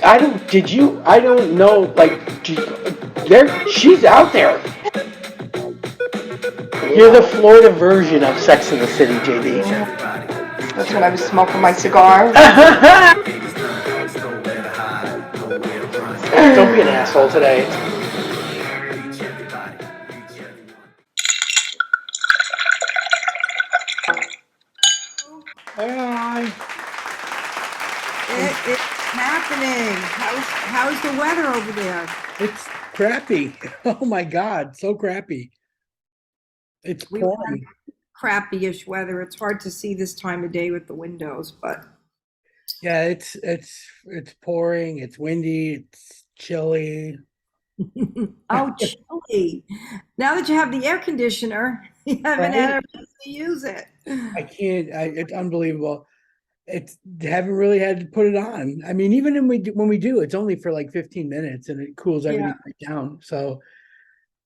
I don't know, like, she's out there. You're the Florida version of Sex in the City, JD. That's when I was smoking my cigar. Don't be an asshole today. Hi. It's happening. How's the weather over there? It's crappy. Oh my God, so crappy. It's pouring. Crappy-ish weather. It's hard to see this time of day with the windows, but Yeah, it's pouring. It's windy. It's chilly. oh, chilly. Now that you have the air conditioner, you haven't had a chance to use it. I can't. It's unbelievable. Haven't really had to put it on. I mean, even when we do, it's only for like 15 minutes, and it cools everything right down. So,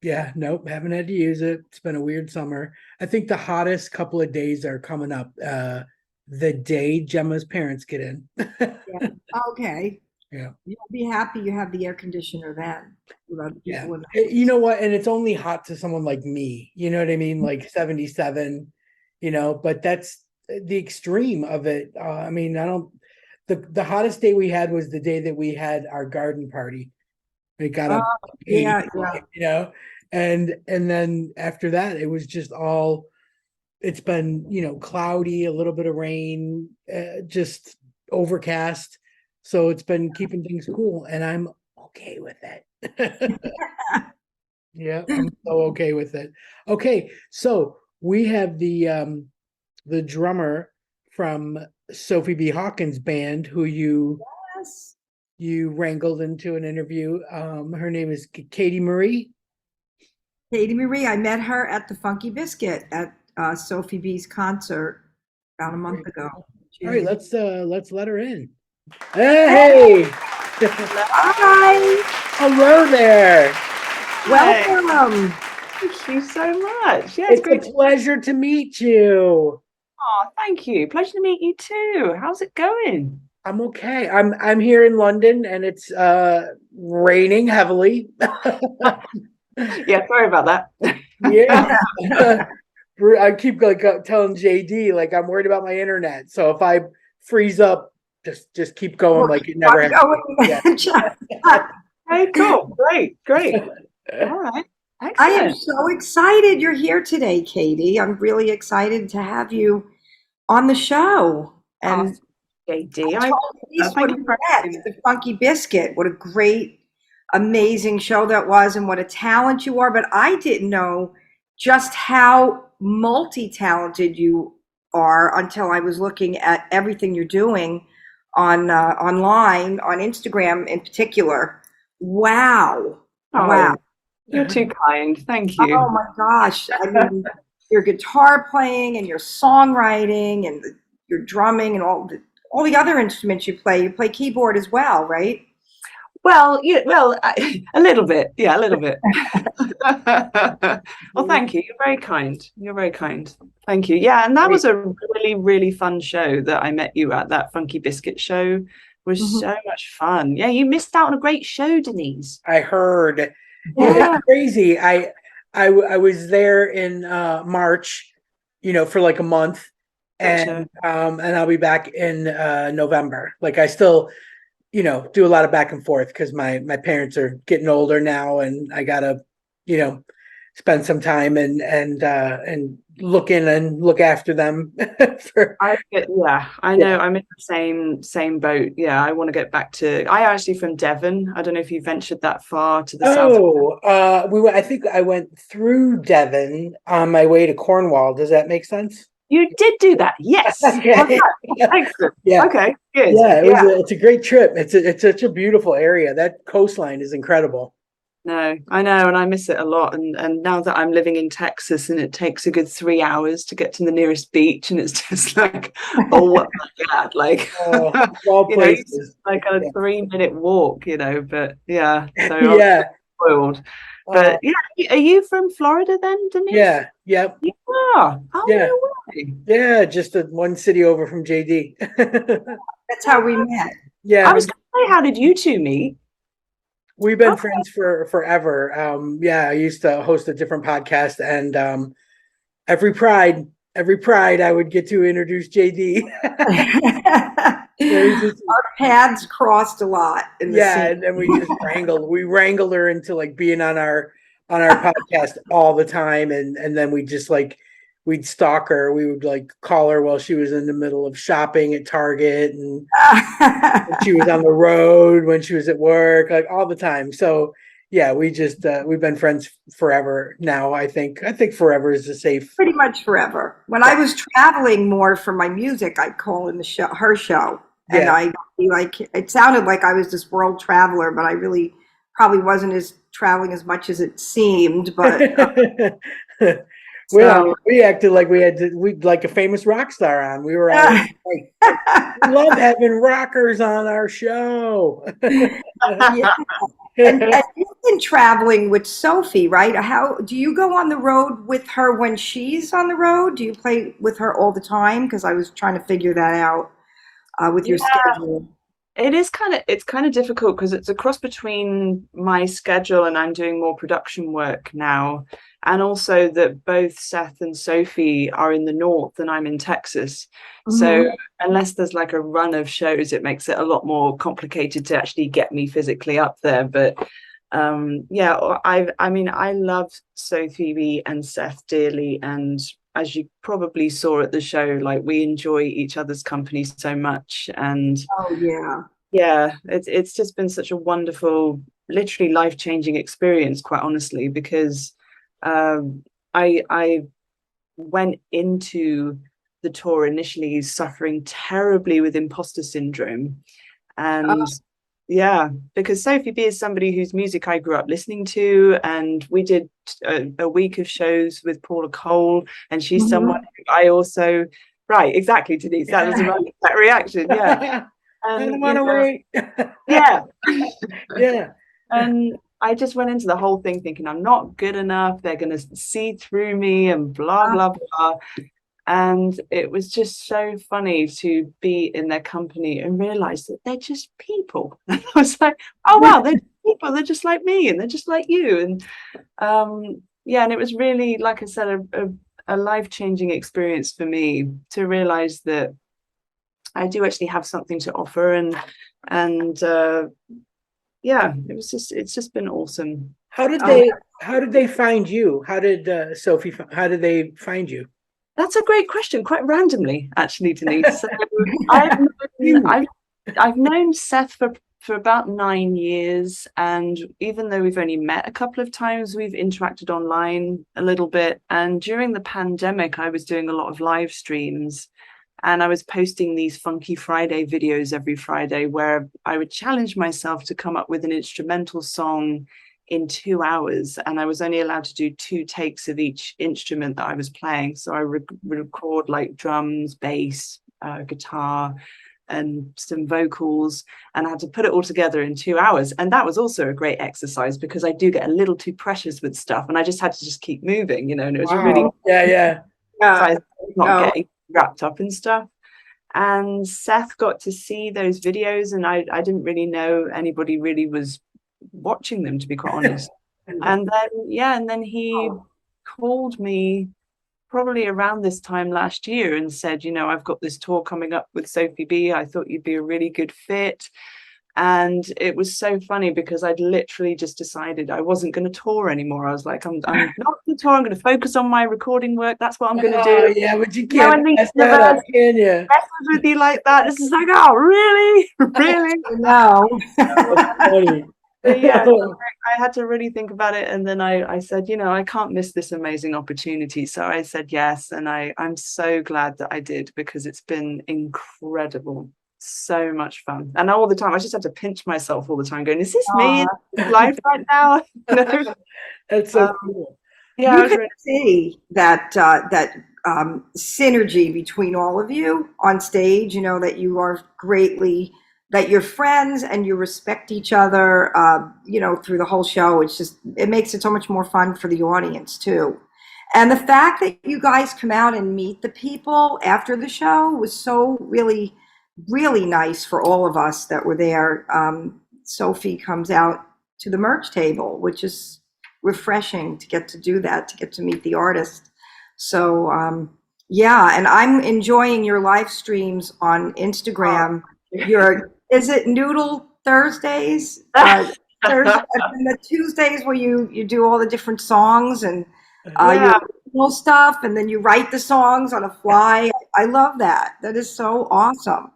yeah, nope, haven't had to use it. It's been a weird summer. I think the hottest couple of days are coming up. The day Gemma's parents get in. Yeah. Okay. Yeah. You'll be happy you have the air conditioner then. Yeah. You know what? And it's only hot to someone like me. You know what I mean? Like 77. But that's the extreme of it. I mean, the hottest day we had was the day that we had our garden party. It got up, and then after that, it was just all. It's been cloudy, a little bit of rain, just overcast. So it's been keeping things cool, and I'm okay with it. Yeah, I'm so okay with it. Okay, so we have the drummer from Sophie B. Hawkins band who you wrangled into an interview. Her name is Katie Marie. Katie Marie, I met her at the Funky Biscuit at Sophie B's concert about a month ago. All right, let's let her in. Hey! Hi! Hello there. Welcome. Thank you so much. Yeah, it's a pleasure to meet you. Oh, thank you. Pleasure to meet you too. How's it going? I'm okay. I'm here in London, and it's raining heavily. Yeah, sorry about that. Yeah. I keep telling JD, like, I'm worried about my internet. So if I freeze up, just keep going like it never happened. Yeah. Hey, cool. Great. All right. Excellent. I am so excited you're here today, Katie. I'm really excited to have you on the show. And JD, the Funky Biscuit. What a great, amazing show that was, and what a talent you are. But I didn't know just how multi-talented you are until I was looking at everything you're doing on online, on Instagram in particular. Wow. Oh, wow. You're too kind. Thank you. Oh my gosh. I mean, your guitar playing and your songwriting and your drumming and all the other instruments you play. You play keyboard as well, right? Well, yeah, a little bit. Yeah, a little bit. Well, thank you. You're very kind. You're very kind. Thank you. Yeah, and that was a really, really fun show that I met you at. That Funky Biscuit show it was so much fun. Yeah, you missed out on a great show, Denise. I heard. Yeah. It's crazy. I was there in March, for like a month, and I'll be back in November. Like, I still do a lot of back and forth because my parents are getting older now, and I gotta spend some time and look in and look after them. I know. I'm in the same boat. Yeah, I want to get back to. I actually from Devon. I don't know if you ventured that far to the south. I think I went through Devon on my way to Cornwall. Does that make sense? You did do that, yes. Okay. Excellent. Yeah. Okay. Good. Yeah, it's a great trip. It's such a beautiful area. That coastline is incredible. No, I know, and I miss it a lot. And now that I'm living in Texas, and it takes a good 3 hours to get to the nearest beach, and it's just like, oh my God, like, places. Like a 3-minute walk, But yeah, so yeah, I'm spoiled. But are you from Florida then, Denise? Yeah, yep. You are. Oh, yeah. No way. Yeah, just one city over from JD. That's how we met. Yeah, I was going to How did you two meet? We've been Okay. friends for forever. Yeah, I used to host a different podcast, and every Pride, I would get to introduce JD. There's just, Our paths crossed a lot in the yeah, scene. and then we just wrangled. We wrangled her into like being on our podcast all the time, and then we just like we'd stalk her. We would like call her while she was in the middle of shopping at Target, and she was on the road, when she was at work, like all the time. So yeah, we've been friends forever now. I think forever is a safe. Pretty much forever. When I was traveling more for my music, I'd call in her show, and Yeah. I'd be like, it sounded like I was this world traveler, but I really probably wasn't as traveling as much as it seemed. But so We acted like we'd like a famous rock star on. We were all like, we love having rockers on our show. yeah. And you've been traveling with Sophie, right? How do you go on the road with her when she's on the road? Do you play with her all the time? Because I was trying to figure that out with your Yeah. schedule. It's kind of difficult because it's a cross between my schedule and I'm doing more production work now, and also that both Seth and Sophie are in the north and I'm in Texas. So unless there's like a run of shows, it makes it a lot more complicated to actually get me physically up there. But yeah, I love Sophie B and Seth dearly, and as you probably saw at the show, like we enjoy each other's company so much. And Oh yeah. yeah, it's just been such a wonderful, literally life-changing experience, quite honestly, because I went into the tour initially suffering terribly with imposter syndrome. And yeah, because Sophie B is somebody whose music I grew up listening to, and we did a week of shows with Paula Cole, and she's someone who I also, right, exactly, Denise, that was that reaction, yeah. I don't And want to wait. yeah, Yeah. and I just went into the whole thing thinking I'm not good enough, they're going to see through me and blah blah blah. And it was just so funny to be in their company and realize that they're just people. And I was like, oh wow, they're just people, they're just like me and they're just like you. And yeah, and it was really, like I said, a life-changing experience for me to realize that I do actually have something to offer. And yeah, it's just been awesome. How did they find you? How did how did they find you? That's a great question. Quite randomly, actually, Denise. So I've known Seth for about 9 years, and even though we've only met a couple of times, we've interacted online a little bit. And during the pandemic, I was doing a lot of live streams, and I was posting these Funky Friday videos every Friday where I would challenge myself to come up with an instrumental song in 2 hours, and I was only allowed to do 2 takes of each instrument that I was playing. So I record like drums, bass, guitar, and some vocals, and I had to put it all together in 2 hours. And that was also a great exercise because I do get a little too precious with stuff, and I just had to just keep moving, and it was a really yeah. not getting wrapped up in stuff. And Seth got to see those videos, and I didn't really know anybody really was watching them, to be quite honest. And then he called me probably around this time last year and said, I've got this tour coming up with Sophie B. I thought you'd be a really good fit. And it was so funny because I'd literally just decided I wasn't going to tour anymore. I was like, I'm not going to tour. I'm going to focus on my recording work. That's what I'm going to do. Yeah, but you can't mess that up, can you? With you like that. This is like, oh, really? Really? No. Yeah, I had to really think about it, and then I said, I can't miss this amazing opportunity. So I said yes, and I'm so glad that I did, because it's been incredible, so much fun. And all the time I just had to pinch myself all the time, going, is this me in life right now? That's so cool. Yeah, you can see that synergy between all of you on stage, that you are that you're friends and you respect each other, through the whole show. It makes it so much more fun for the audience too. And the fact that you guys come out and meet the people after the show was so really really nice for all of us that were there. Sophie comes out to the merch table, which is refreshing to get to do that, to get to meet the artist. So yeah, and I'm enjoying your live streams on Instagram. Is it Noodle Thursdays? Thursday, and the Tuesdays where you do all the different songs and your original stuff, and then you write the songs on a fly. I love that. That is so awesome.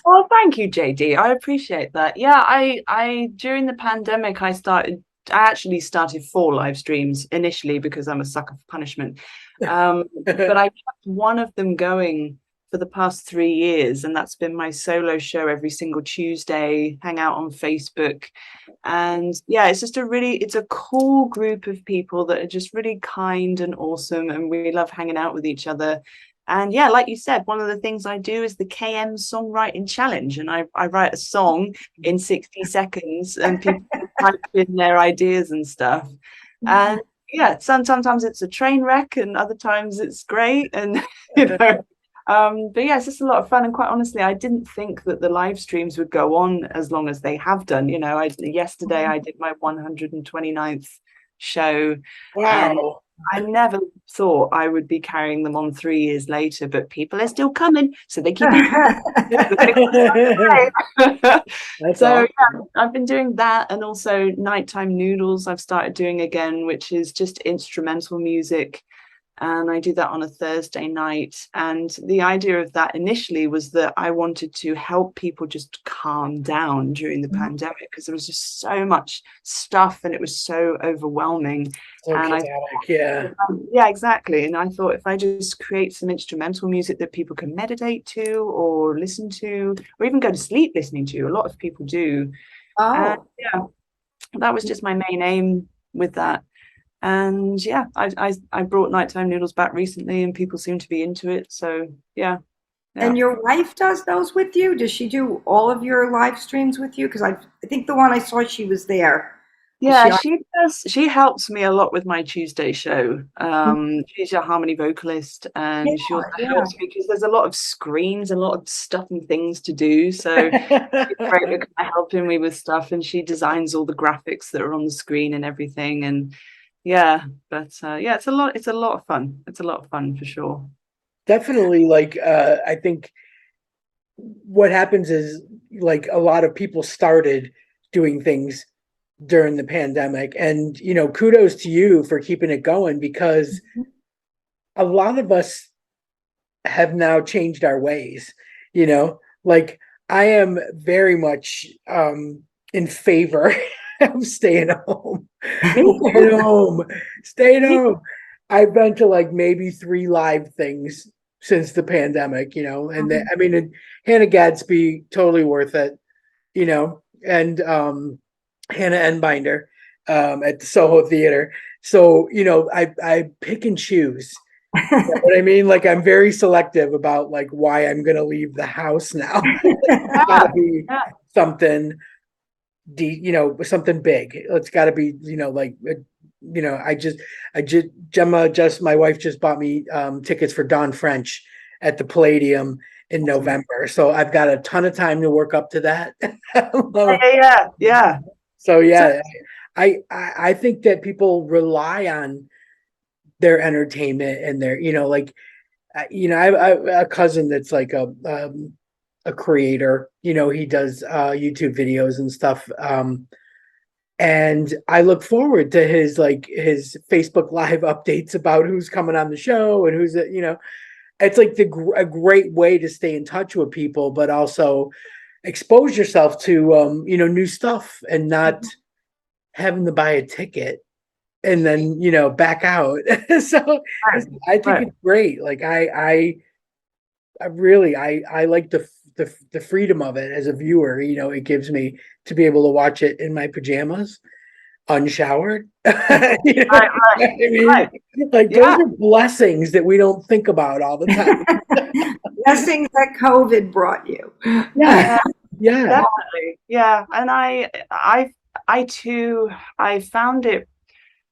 Well, thank you, JD. I appreciate that. Yeah, I during the pandemic, I actually started 4 live streams initially because I'm a sucker for punishment. But I kept one of them going for the past 3 years, and that's been my solo show every single Tuesday, hang out on Facebook. And yeah, it's a cool group of people that are just really kind and awesome, and we love hanging out with each other. And yeah, like you said, one of the things I do is the KM songwriting challenge, and I write a song in 60 seconds and people type in their ideas and stuff. And yeah, sometimes it's a train wreck and other times it's great. And but yeah, it's just a lot of fun. And quite honestly, I didn't think that the live streams would go on as long as they have done. Yesterday I did my 129th show. Wow. I never thought I would be carrying them on 3 years later, but people are still coming, so they keep So yeah, I've been doing that, and also Nighttime Noodles I've started doing again, which is just instrumental music. And I do that on a Thursday night. And the idea of that initially was that I wanted to help people just calm down during the pandemic, because there was just so much stuff and it was so overwhelming. So and chaotic, yeah, exactly. And I thought if I just create some instrumental music that people can meditate to or listen to, or even go to sleep listening to, a lot of people do. Oh, Yeah, that was just my main aim with that. And yeah, I brought Nighttime Noodles back recently and people seem to be into it. So yeah. and your wife does those with you? Does she do all of your live streams with you? Because I think the one I saw, she was there. Yeah, she does. She helps me a lot with my Tuesday show. She's a harmony vocalist, and she also helps me because there's a lot of screens, a lot of stuff and things to do. So she's great at helping me with stuff, and she designs all the graphics that are on the screen and everything. And yeah, but yeah, it's a lot of fun. It's a lot of fun for sure. Definitely. Like I think what happens is, like, a lot of people started doing things during the pandemic, and kudos to you for keeping it going, because a lot of us have now changed our ways. Like, I am very much in favor of staying home. Staying home. I've been to like maybe 3 live things since the pandemic, and I mean, Hannah Gadsby, totally worth it, and Hannah Enbinder at the Soho Theater. So, I pick and choose. You know what I mean? Like, I'm very selective about like why I'm gonna leave the house now. It's gotta be something something big. It's gotta be, my wife just bought me tickets for Dawn French at the Palladium in November. So I've got a ton of time to work up to that. Yeah. So yeah, I think that people rely on their entertainment and their, I have a cousin that's like a creator. He does YouTube videos and stuff. And I look forward to his Facebook Live updates about who's coming on the show and who's, it's like a great way to stay in touch with people, but also expose yourself to, new stuff and not having to buy a ticket and then, back out. So I think it's great. Like, I really like the freedom of it as a viewer. It gives me to be able to watch it in my pajamas, unshowered. I mean? Like, those are blessings that we don't think about all the time. Blessings that COVID brought you. Yeah. Definitely. Yeah. And I too, I found it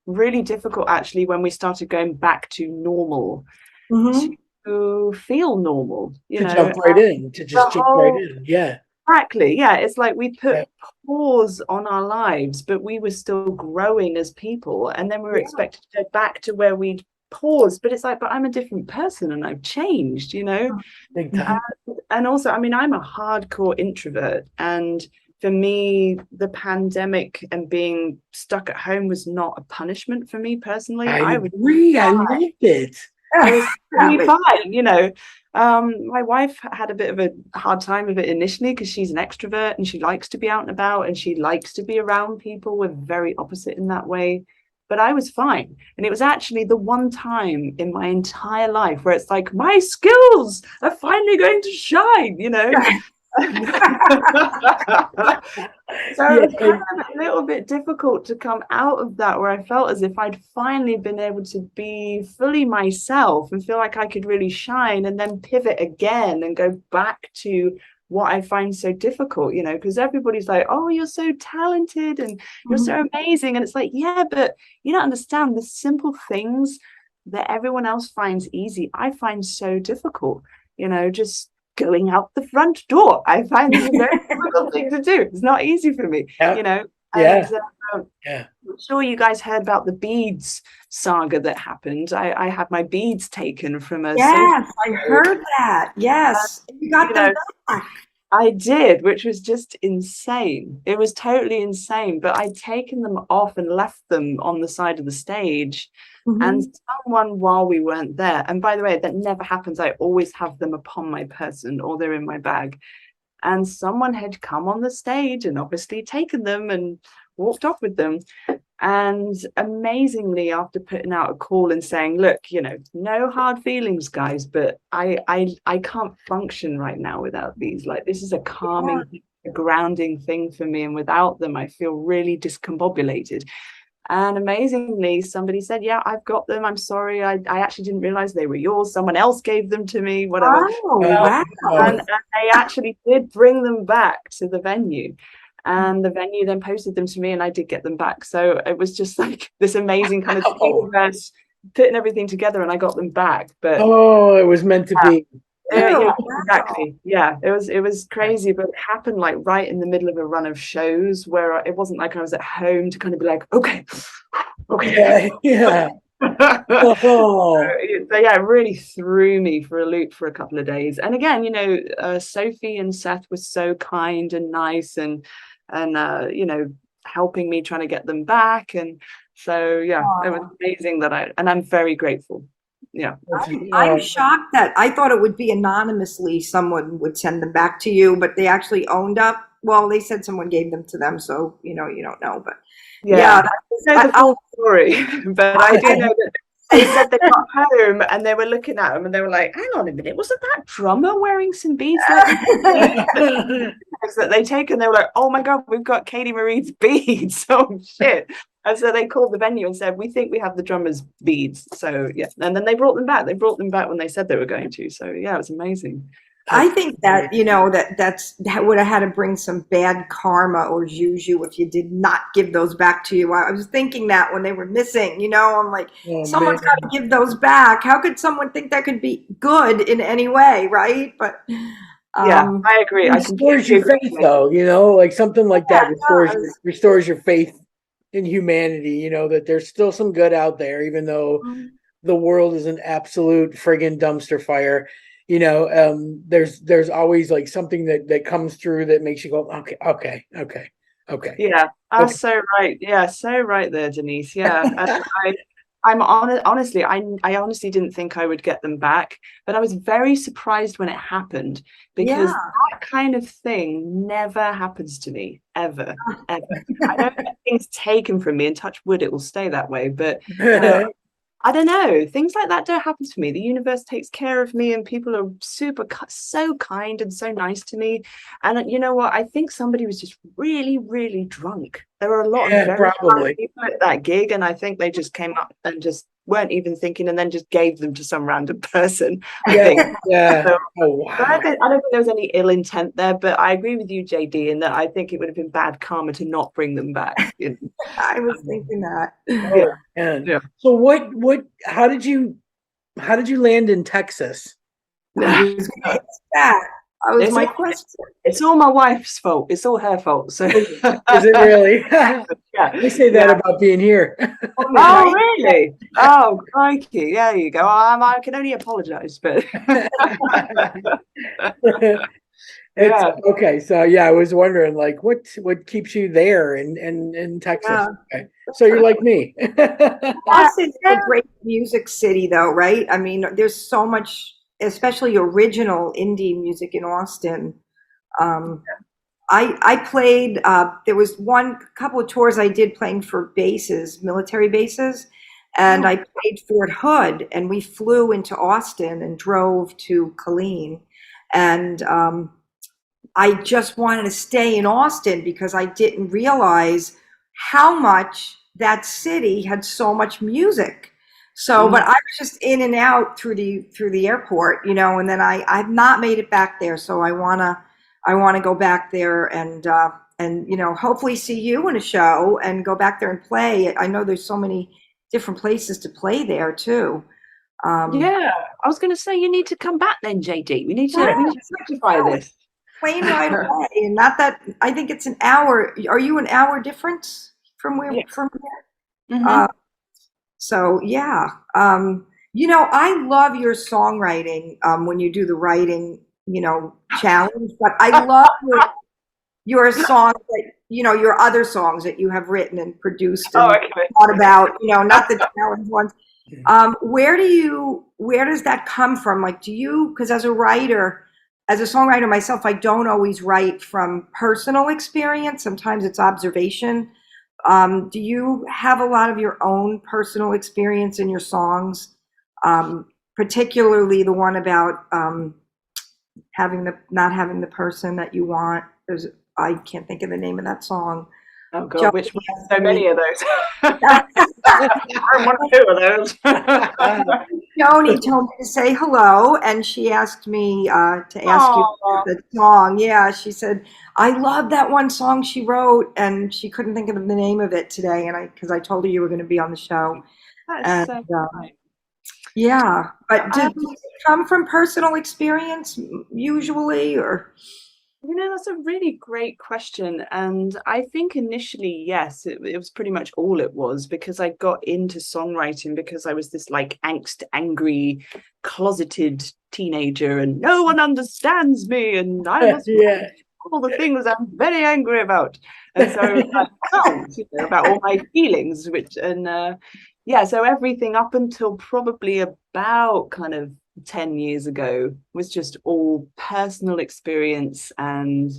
really difficult actually when we started going back to normal to to feel normal, you To know. jump right in, to just The jump right whole in. Yeah. Exactly. Yeah. It's like we put Yeah. pause on our lives, but we were still growing as people. And then we were Yeah. expected to go back to where we'd paused. But it's like, but I'm a different person and I've changed, you know? Big time. And also, I mean, I'm a hardcore introvert. And for me, the pandemic and being stuck at home was not a punishment for me personally. I I was agree. I loved it. I was really fine, you know. My wife had a bit of a hard time of it initially because she's an extrovert and she likes to be out and about and she likes to be around people. We're very opposite in that way. But I was fine. And it was actually the one time in my entire life where it's like, my skills are finally going to shine, you know. So Yeah, it's kind of a little bit difficult to come out of that where I felt as if I'd finally been able to be fully myself and feel like I could really shine and then pivot again and go back to what I find so difficult, you know, because everybody's like, oh, you're so talented and you're so amazing. And it's like, yeah, but you don't understand the simple things that everyone else finds easy. I find so difficult, you know, just going out the front door. I find this a very difficult thing to do. It's not easy for me, Yeah. you know. Yeah. And, Yeah. I'm sure you guys heard about the beads saga that happened. I had my beads taken from a Yes, I heard that. Yes. You got you them know, back. I did, which was just insane. It was totally insane. But I'd taken them off and left them on the side of the stage. And someone, while we weren't there, and by the way, that never happens. I always have them upon my person or they're in my bag. And someone had come on the stage and obviously taken them and walked off with them. And amazingly, after putting out a call and saying, look, you know, no hard feelings, guys, but I can't function right now without these. Like, this is a calming, a grounding thing for me. And without them, I feel really discombobulated. And amazingly, somebody said, yeah, I've got them. I'm sorry. I actually didn't realize they were yours. Someone else gave them to me, whatever. Oh, wow. And they actually did bring them back to the venue. And the venue then posted them to me and I did get them back. So it was just like this amazing kind of universe putting everything together and I got them back. But oh, it was meant to be. yeah, wow. exactly. Yeah, it was crazy, but it happened like right in the middle of a run of shows where it wasn't like I was at home to kind of be like, okay. Yeah. Yeah. Oh. So yeah, it really threw me for a loop for a couple of days. And again, you know, Sophie and Seth were so kind and nice and you know, helping me trying to get them back. And so yeah, it was amazing that I'm very grateful. Yeah. I'm shocked that I thought it would be anonymously someone would send them back to you, but they actually owned up. Well, they said someone gave them to them, so you know you don't know, but yeah, I know the full story, but I do know that they said they got home and they were looking at them and they were like, hang on a minute, wasn't that drummer wearing some beads? That they take and they were like, oh my God, we've got Katie Marie's beads. Oh shit. And so they called the venue and said, we think we have the drummer's beads. So yeah, and then they brought them back. They brought them back when they said they were going to. So yeah, it was amazing. I think that, you know, that would have had to bring some bad karma or juju if you did not give those back to you. I was thinking that when they were missing, you know, I'm like, someone's got to give those back. How could someone think that could be good in any way, right? But yeah, I agree. It restores your faith, though, you know, like something like that restores your faith in humanity, you know, that there's still some good out there, even though the world is an absolute friggin' dumpster fire. You know, there's always like something that comes through that makes you go, okay. Yeah, that's so right. Yeah, so right there, Denise. Yeah, and honestly, I honestly didn't think I would get them back, but I was very surprised when it happened because that kind of thing never happens to me ever. I don't get things taken from me, and touch wood, it will stay that way. But I don't know. Things like that don't happen to me. The universe takes care of me and people are so kind and so nice to me. And you know what? I think somebody was just really, really drunk. There were a lot of very drunk people at that gig. And I think they just came up and just weren't even thinking and then just gave them to some random person. I think. So, oh, wow. I don't think there was any ill intent there, but I agree with you, JD, in that I think it would have been bad karma to not bring them back. I was thinking that. Yeah. So how did you land in Texas? I was gonna ask that. That was my question. It's all my wife's fault. It's all her fault. So Is it really? yeah. We say that about being here. Oh, really? Oh, crikey. There you go. I can only apologize, but It's okay. So yeah, I was wondering like what keeps you there in Texas? Yeah. Okay. So you're like me. Austin's a great music city, though, right? I mean, there's so much, especially original indie music in Austin. I played. There was couple of tours I did playing for bases, military bases, and I played Fort Hood, and we flew into Austin and drove to Killeen, and I just wanted to stay in Austin because I didn't realize how much that city had so much music. So, but I was just in and out through the airport, you know, and then I've not made it back there. So I wanna go back there and you know, hopefully see you in a show and go back there and play. I know there's so many different places to play there too. yeah, I was going to say you need to come back then, JD. We need to rectify this. Plane right away, and not that I think it's an hour. Are you an hour difference from where from here? Mhm. So yeah, you know, I love your songwriting when you do the writing, you know, challenge. But I love your songs that you know your other songs that you have written and produced and thought about. You know, not the challenge ones. Where does that come from? Like, do you? Because as a writer. As a songwriter myself, I don't always write from personal experience. Sometimes it's observation. Do you have a lot of your own personal experience in your songs? Particularly the one about not having the person that you want. I can't think of the name of that song. Oh God, which one? So many of those. I want two of those. Joni told me to say hello, and she asked me to ask you about the song. Yeah, she said I love that one song she wrote, and she couldn't think of the name of it today. And because I told her you were going to be on the show. That's so right. Yeah, but does it come from personal experience usually, or? You know, that's a really great question. And I think initially, yes, it was pretty much all it was because I got into songwriting because I was this like angst, angry, closeted teenager and no one understands me and I must all the things I'm very angry about. And so I was like, songs, you know, about all my feelings, so everything up until probably about kind of 10 years ago was just all personal experience and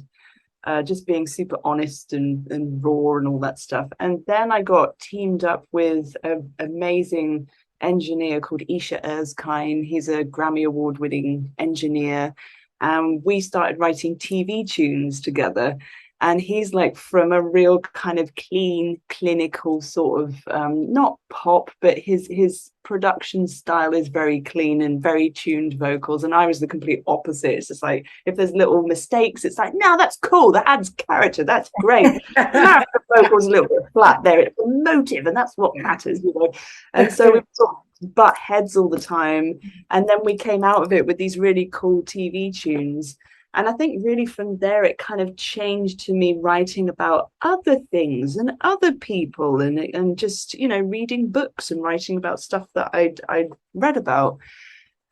just being super honest and raw and all that stuff. And then I got teamed up with an amazing engineer called Isha Erskine. He's a Grammy Award winning engineer. And we started writing TV tunes together. And he's like from a real kind of clean, clinical sort of not pop, but his production style is very clean and very tuned vocals. And I was the complete opposite. It's just like if there's little mistakes, it's like, no, that's cool. That adds character. That's great. Now if the vocal's a little bit flat there, it's a motive, and that's what matters, you know. And so we sort of butt heads all the time. And then we came out of it with these really cool TV tunes. And I think really from there, it kind of changed to me writing about other things and other people and just, you know, reading books and writing about stuff that I'd read about.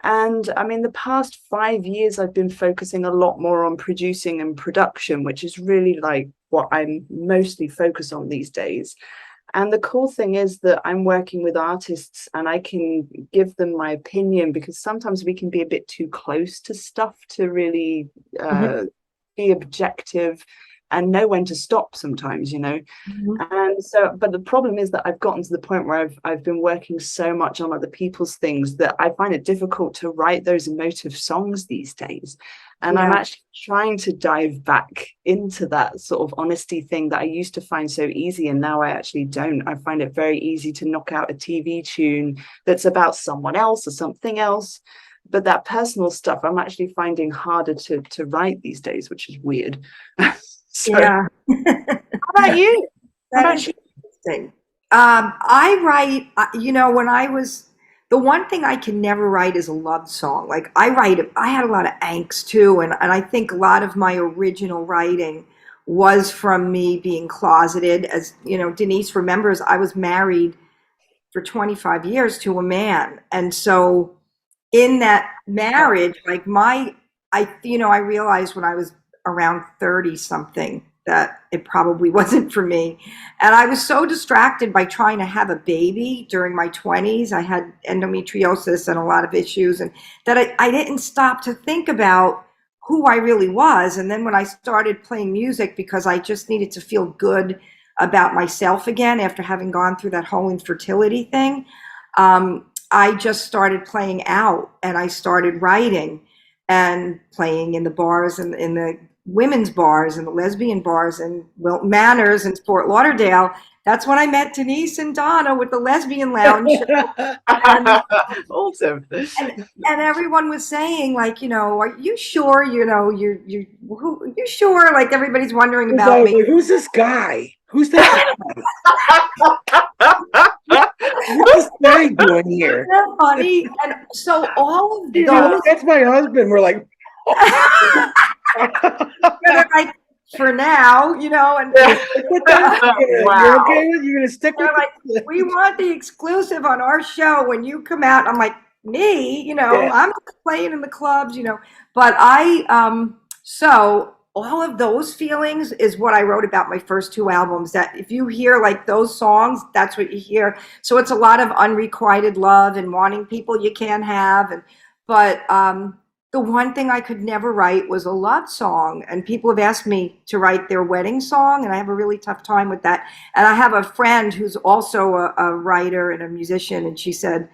And I mean, the past 5 years, I've been focusing a lot more on producing and production, which is really like what I'm mostly focused on these days. And the cool thing is that I'm working with artists and I can give them my opinion because sometimes we can be a bit too close to stuff to really be objective and know when to stop sometimes, you know. And so, but the problem is that I've gotten to the point where I've been working so much on other people's things that I find it difficult to write those emotive songs these days. And I'm actually trying to dive back into that sort of honesty thing that I used to find so easy. And now I actually don't. I find it very easy to knock out a TV tune that's about someone else or something else. But that personal stuff, I'm actually finding harder to write these days, which is weird. So, Yeah. how about you? That is interesting. I write, you know, when I was The one thing I can never write is a love song. Like I had a lot of angst too, and I think a lot of my original writing was from me being closeted. As you know, Denise remembers, I was married for 25 years to a man, and so in that marriage, like I realized when I was around 30 something that it probably wasn't for me. And I was so distracted by trying to have a baby during my 20s. I had endometriosis and a lot of issues, and that I didn't stop to think about who I really was. And then when I started playing music, because I just needed to feel good about myself again after having gone through that whole infertility thing, I just started playing out, and I started writing and playing in the bars and in the women's bars and the lesbian bars and Wilton Manors and Fort Lauderdale. That's when I met Denise and Donna with the Lesbian Lounge. and, Awesome. and everyone was saying, like, are you sure? You sure? Like everybody's wondering about me. Who's this guy? Who's this? What's this guy doing here? Isn't that funny? And so all of those, That's my husband. We're like, like, for now, and Wow. You're okay with? You're gonna stick with like, we want the exclusive on our show when you come out. I'm like, me, I'm playing in the clubs, but so all of those feelings is what I wrote about my first two albums. That if you hear like those songs, that's what you hear. So it's a lot of unrequited love and wanting people you can't have. But the one thing I could never write was a love song. And people have asked me to write their wedding song, and I have a really tough time with that. And I have a friend who's also a writer and a musician, and she said,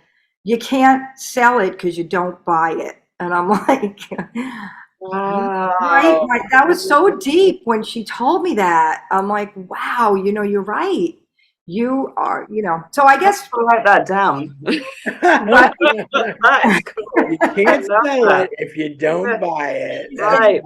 you can't sell it because you don't buy it. And I'm like, Wow. right? Like, that was so deep when she told me that. I'm like, wow, you're right. You are, so I guess I'll write that down. Right. That is cool. you can't I love sell that. it if you don't buy it. Right.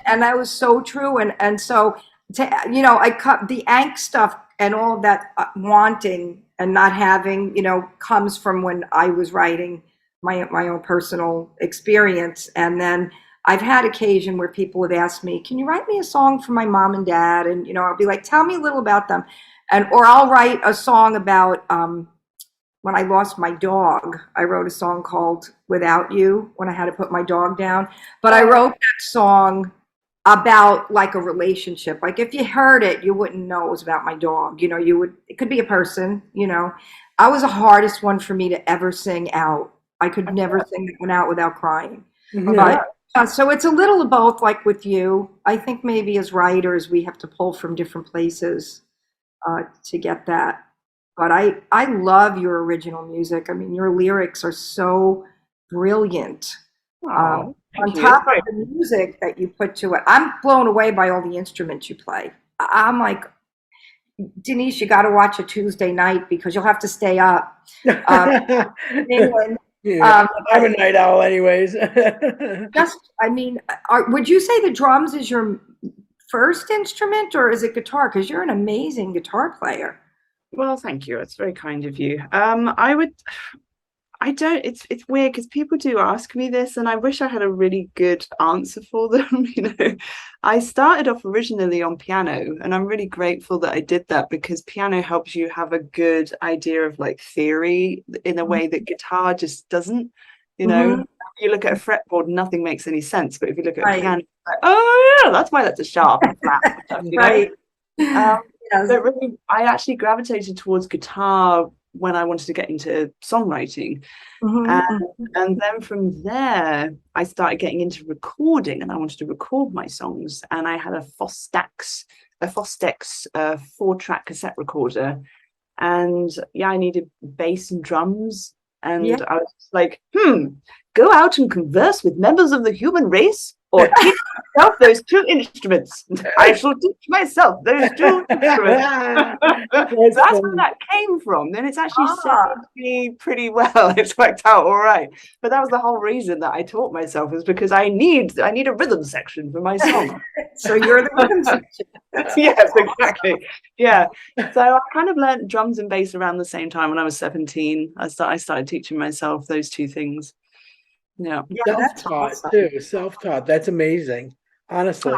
And that was so true. And so, I cut the angst stuff and all of that wanting and not having, comes from when I was writing my own personal experience. And then I've had occasion where people have asked me, can you write me a song for my mom and dad? And, I'll be like, tell me a little about them. Or I'll write a song about when I lost my dog. I wrote a song called Without You when I had to put my dog down. But I wrote that song about like a relationship. Like if you heard it, you wouldn't know it was about my dog. It could be a person, I was the hardest one for me to ever sing out. I could never sing that one out without crying. But so it's a little of both, like with you. I think maybe as writers, we have to pull from different places to get that. But I love your original music. I mean, your lyrics are so brilliant. On top of the music that you put to it, I'm blown away by all the instruments you play. I'm like, Denise, you got to watch a Tuesday night because you'll have to stay up. In England. I'm a night owl anyways. Would you say the drums is your first instrument, or is it guitar? Because you're an amazing guitar player. Well, thank you. It's very kind of you. It's weird because people do ask me this, and I wish I had a really good answer for them. I started off originally on piano, and I'm really grateful that I did that, because piano helps you have a good idea of like theory in a way that guitar just doesn't. You look at a fretboard, nothing makes any sense, but if you look at a piano, like, oh yeah, that's why that's a sharp and flat. Right. So really, I actually gravitated towards guitar when I wanted to get into songwriting. And then from there, I started getting into recording, and I wanted to record my songs. And I had a Fostex 4-track cassette recorder. And I needed bass and drums. And I was like, go out and converse with members of the human race. or teach myself those two instruments. I shall teach myself those two instruments. That's where that came from. Then it's actually served me pretty well. It's worked out all right. But that was the whole reason that I taught myself, is because I need a rhythm section for my song. So you're the rhythm section. Yes, exactly. Yeah. So I kind of learned drums and bass around the same time when I was 17. I started teaching myself those two things. Yeah. That's Self-taught awesome. too. Self-taught. That's amazing. Honestly.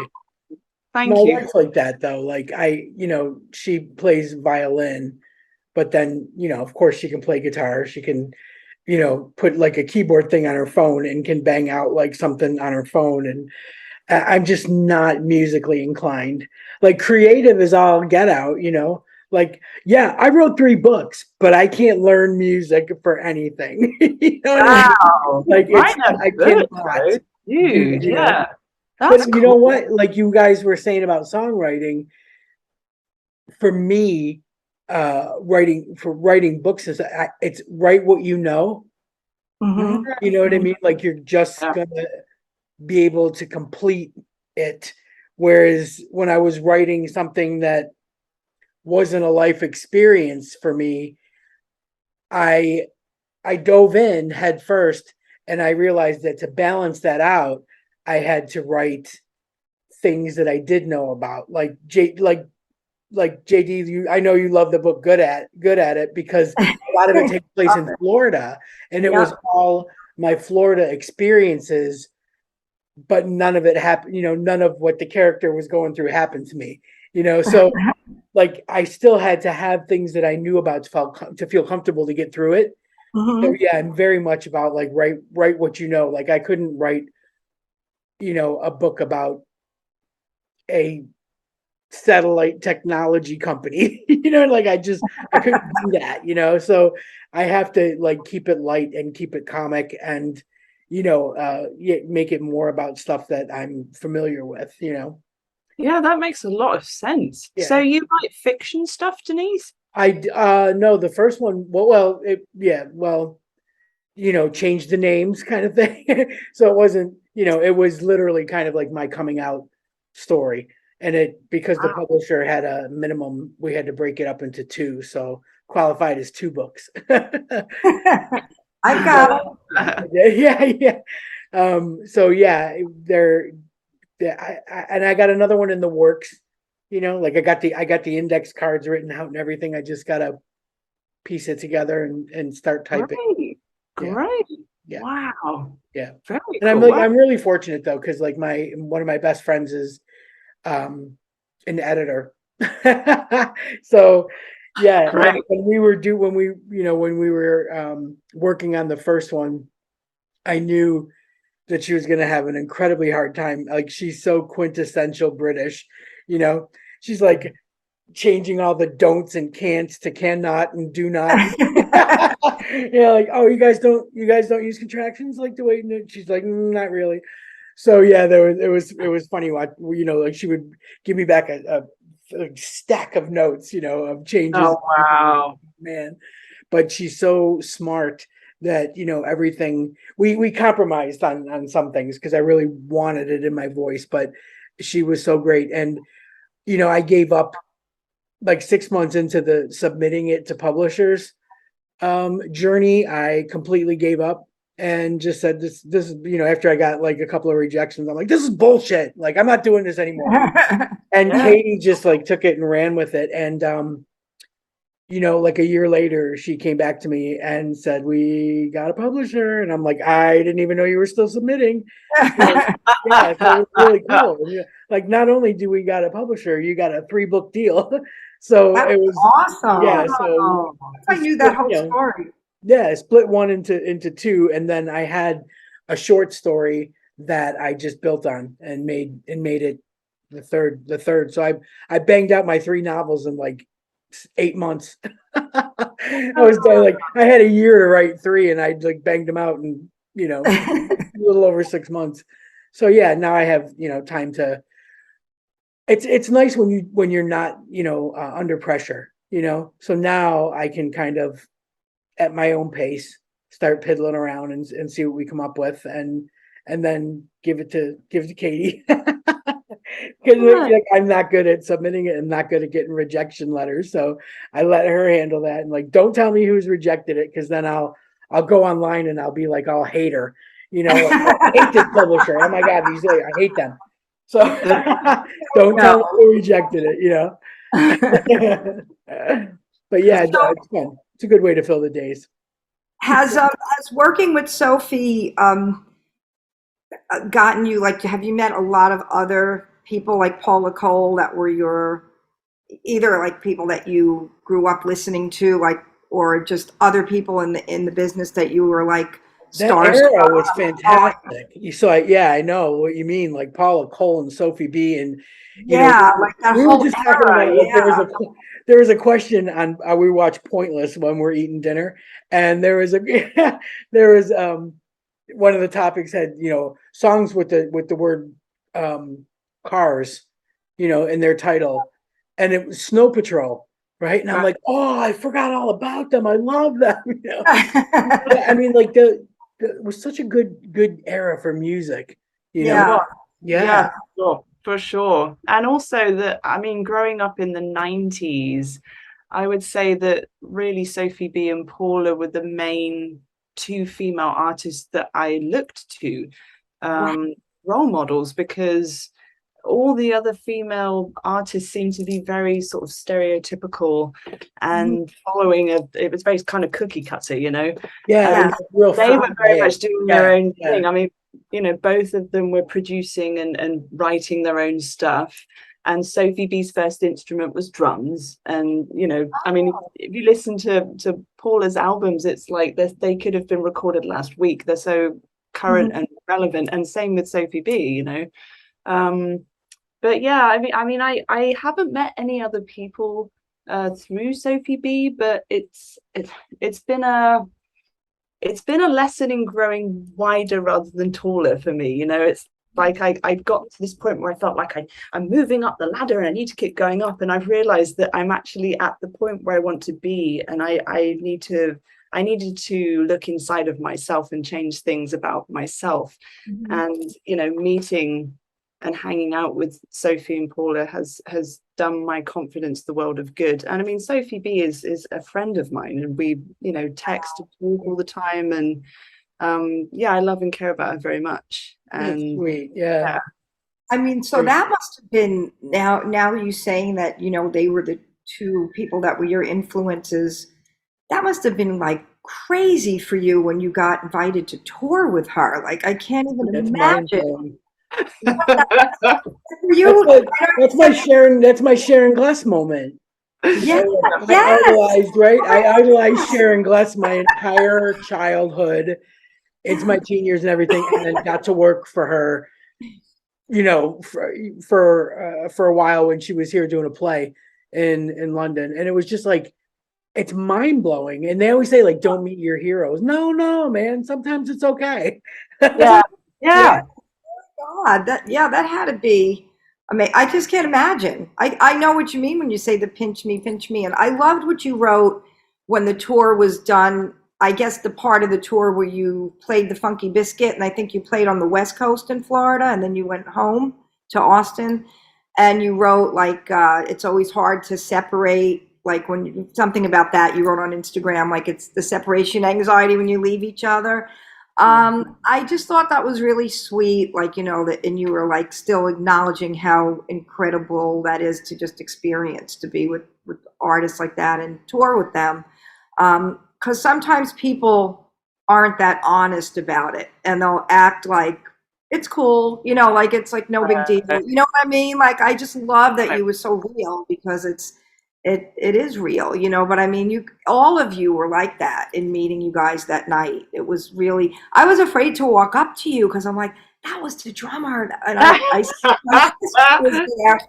Thank My you. wife's like that though. Like she plays violin, but then, of course she can play guitar. She can, put like a keyboard thing on her phone and can bang out like something on her phone. And I'm just not musically inclined. Like creative is all get out, Like, yeah, I wrote 3 books, but I can't learn music for anything. You know what I mean? Wow. Like Right, I cannot. Dude, you know? yeah. But That's you know cool. what? Like you guys were saying about songwriting, for me, writing books is it's write what you know. Mhm. You know what I mean? Like you're just Yeah. gonna be able to complete it. Whereas when I was writing something that wasn't a life experience for me, I dove in head first, and I realized that to balance that out, I had to write things that I did know about, like JD. I know you love the book Good at It, because a lot of it takes place in Florida, and it was all my Florida experiences, but none of it happened. None of what the character was going through happened to me. So like I still had to have things that I knew about to feel comfortable to get through it. So yeah, I'm very much about like write what you know. Like I couldn't write, a book about a satellite technology company. Like I couldn't do that. So I have to like keep it light and keep it comic, and make it more about stuff that I'm familiar with. Yeah, that makes a lot of sense. Yeah. So you write fiction stuff, Denise? I no, the first one. Change the names kind of thing. So it wasn't, it was literally kind of like my coming out story. And because the publisher had a minimum, we had to break it up into 2. So qualified as 2 books. I got Yeah. So yeah, and I got another one in the works, like I got the index cards written out and everything. I just gotta piece it together and start typing. Great. Yeah. Wow. Yeah. Very And cool. I'm really fortunate though, because like one of my best friends is an editor. So yeah, Great. when we were working on the first one, I knew that she was going to have an incredibly hard time. Like she's so quintessential British, she's like changing all the don'ts and can'ts to cannot and do not. Like, oh, you guys don't use contractions like the way. She's like, not really. So yeah, it was funny. Like she would give me back a stack of notes, of changes. Oh, wow. Man, but she's so smart that everything we compromised on some things because I really wanted it in my voice, but she was so great. And I gave up like 6 months into the submitting it to publishers journey. I completely gave up and just said this after I got like a couple of rejections, I'm like, this is bullshit, like I'm not doing this anymore. And Katie just like took it and ran with it. And like a year later, she came back to me and said, we got a publisher. And I'm like, I didn't even know you were still submitting. Yeah, so it was really cool. Like, not only do we got a publisher, you got a 3-book deal. So That it was was awesome. Yeah. So I knew that whole story. yeah, split one into 2. And then I had a short story that I just built on and made it the third. So I banged out my 3 novels in like 8 months. I was like, I had a year to write 3 and I like banged them out in, a little over 6 months. So yeah, now I have, time to, it's nice when you're not, under pressure, so now I can kind of at my own pace start piddling around and see what we come up with. And and then give it to Katie. Because like, I'm not good at submitting it and not good at getting rejection letters. So I let her handle that, and like, don't tell me who's rejected it, because then I'll go online and I'll be like, I'll hate her. Like, I hate this publisher. Oh my God, I hate them. So don't tell me who rejected it, But yeah, no, it's fun. It's a good way to fill the days. Has working with Sophie gotten you, like, have you met a lot of other people like Paula Cole that were either like people that you grew up listening to, like, or just other people in the business that you were like That era was fantastic. I know what you mean, like Paula Cole and Sophie B, and like that we whole were just talking about like, there was a question on we watch Pointless when we're eating dinner, and there was one of the topics had songs with the word cars in their title, and it was Snow Patrol, right? And I'm like, oh, I forgot all about them. I love them. I mean, like it was such a good era for music. Yeah. For sure. And also that, I mean, growing up in the 90s, I would say that really Sophie B and Paula were the main two female artists that I looked to, role models, because all the other female artists seem to be very sort of stereotypical and following it was very kind of cookie cutter, Yeah, real they were very much doing their own thing. Yeah. I mean, both of them were producing and writing their own stuff. And Sophie B's first instrument was drums. And, I mean, if you listen to Paula's albums, it's like they could have been recorded last week. They're so current and relevant. And same with Sophie B, But yeah, I mean, I haven't met any other people through Sophie B, but it's been a lesson in growing wider rather than taller for me. It's like I got to this point where I felt like I'm moving up the ladder and I need to keep going up, and I've realized that I'm actually at the point where I want to be, and I needed to look inside of myself and change things about myself. And meeting and hanging out with Sophie and Paula has done my confidence the world of good. And I mean, Sophie B is a friend of mine, and we text and talk all the time, and I love and care about her very much. And that's sweet. Yeah. I mean, so that must have been, now you saying that they were the two people that were your influences, that must have been like crazy for you when you got invited to tour with her. Like, I can't even imagine. That's my Sharon Glass moment. Yeah, I idolized, right? I idolized Sharon Glass my entire childhood. It's my teen years and everything, and then got to work for her, for a while when she was here doing a play in London, and it was just like, it's mind blowing. And they always say, like, don't meet your heroes. No, man. Sometimes it's okay. Yeah. God, that had to be. I mean, I just can't imagine. I know what you mean when you say the pinch me. And I loved what you wrote when the tour was done. I guess the part of the tour where you played the Funky Biscuit, and I think you played on the West Coast in Florida, and then you went home to Austin, and you wrote like, it's always hard to separate. Like something about that you wrote on Instagram, like it's the separation anxiety when you leave each other. I just thought that was really sweet, like, that, and you were like still acknowledging how incredible that is to just experience, to be with artists like that and tour with them. Because sometimes people aren't that honest about it, and they'll act like it's cool, like it's like no big deal. You know what I mean? Like, I just love that you were so real, because it is real, but I mean, all of you were like that in meeting you guys that night. It was really, I was afraid to walk up to you, because I'm like, that was the drummer. And my sister was there.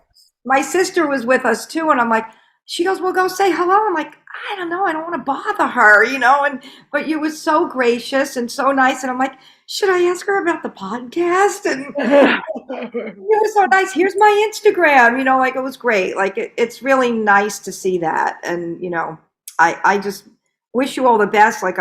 My sister was with us too. And I'm like, she goes, well, go say hello. I'm like, I don't know. I don't want to bother her, but you were so gracious and so nice. And I'm like, should I ask her about the podcast? And you were so nice. Here's my Instagram, like, it was great. Like, it's really nice to see that. And, I just wish you all the best. Like,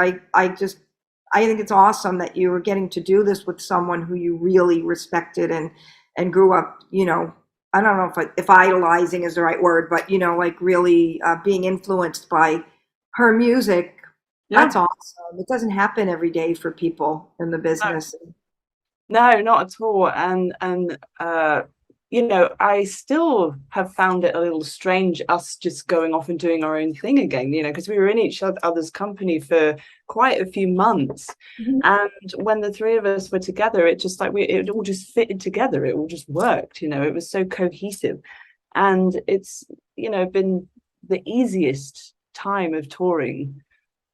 I think it's awesome that you were getting to do this with someone who you really respected and grew up, you know, I don't know if idolizing is the right word, but, you know, like really being influenced by her music. Yeah. That's awesome. It doesn't happen every day for people in the business. No, not at all. And you know, I still have found it a little strange us just going off and doing our own thing again, you know, because we were in each other's company for quite a few months. Mhm. And when the three of us were together, it just like it all just fitted together. It all just worked, you know, it was so cohesive. And it's, you know, been the easiest time of touring.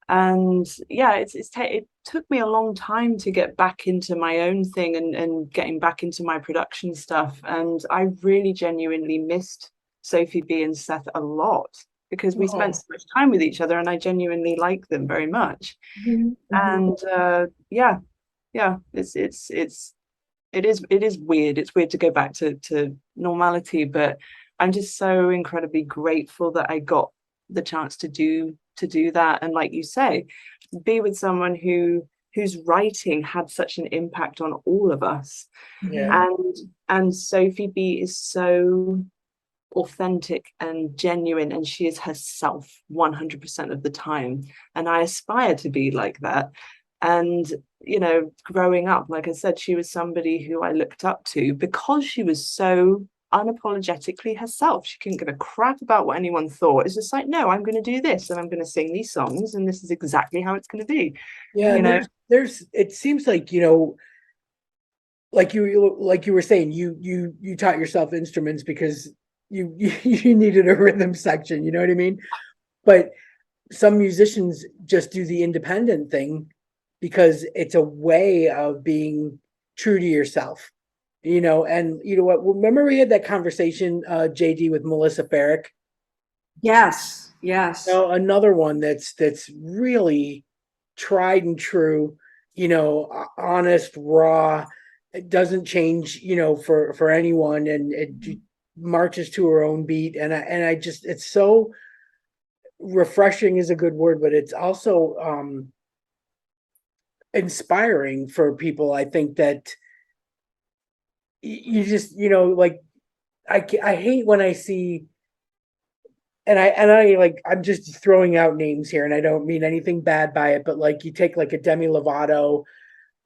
And yeah, it took me a long time to get back into my own thing and getting back into my production stuff. And I really genuinely missed Sophie B and Seth a lot because we spent so much time with each other and I genuinely like them very much. Mhm. And yeah, it is weird. It's weird to go back to normality, but I'm just so incredibly grateful that I got the chance to do that. And like you say, be with someone whose writing had such an impact on all of us. Yeah. And Sophie B is so authentic and genuine, and she is herself 100% of the time. And I aspire to be like that. And you know, growing up, like I said, she was somebody who I looked up to because she was so unapologetically herself. She couldn't give a crap about what anyone thought. It's just like, no, I'm going to do this and I'm going to sing these songs and this is exactly how it's going to be. Yeah, You and know, there's it seems like, you know, like you were saying, you taught yourself instruments because you needed a rhythm section, you know what I mean? But some musicians just do the independent thing because it's a way of being true to yourself, you know. And you know what, remember we had that conversation, JD, with Melissa Farrick? Yes, yes. Now another one that's really tried and true, you know, honest, raw. It doesn't change, you know, for anyone, and it marches to her own beat. And I just, it's so refreshing is a good word, but it's also inspiring for people. I think that you just, you know, like I hate when I see, and I like, I'm just throwing out names here and I don't mean anything bad by it, but like you take like a Demi Lovato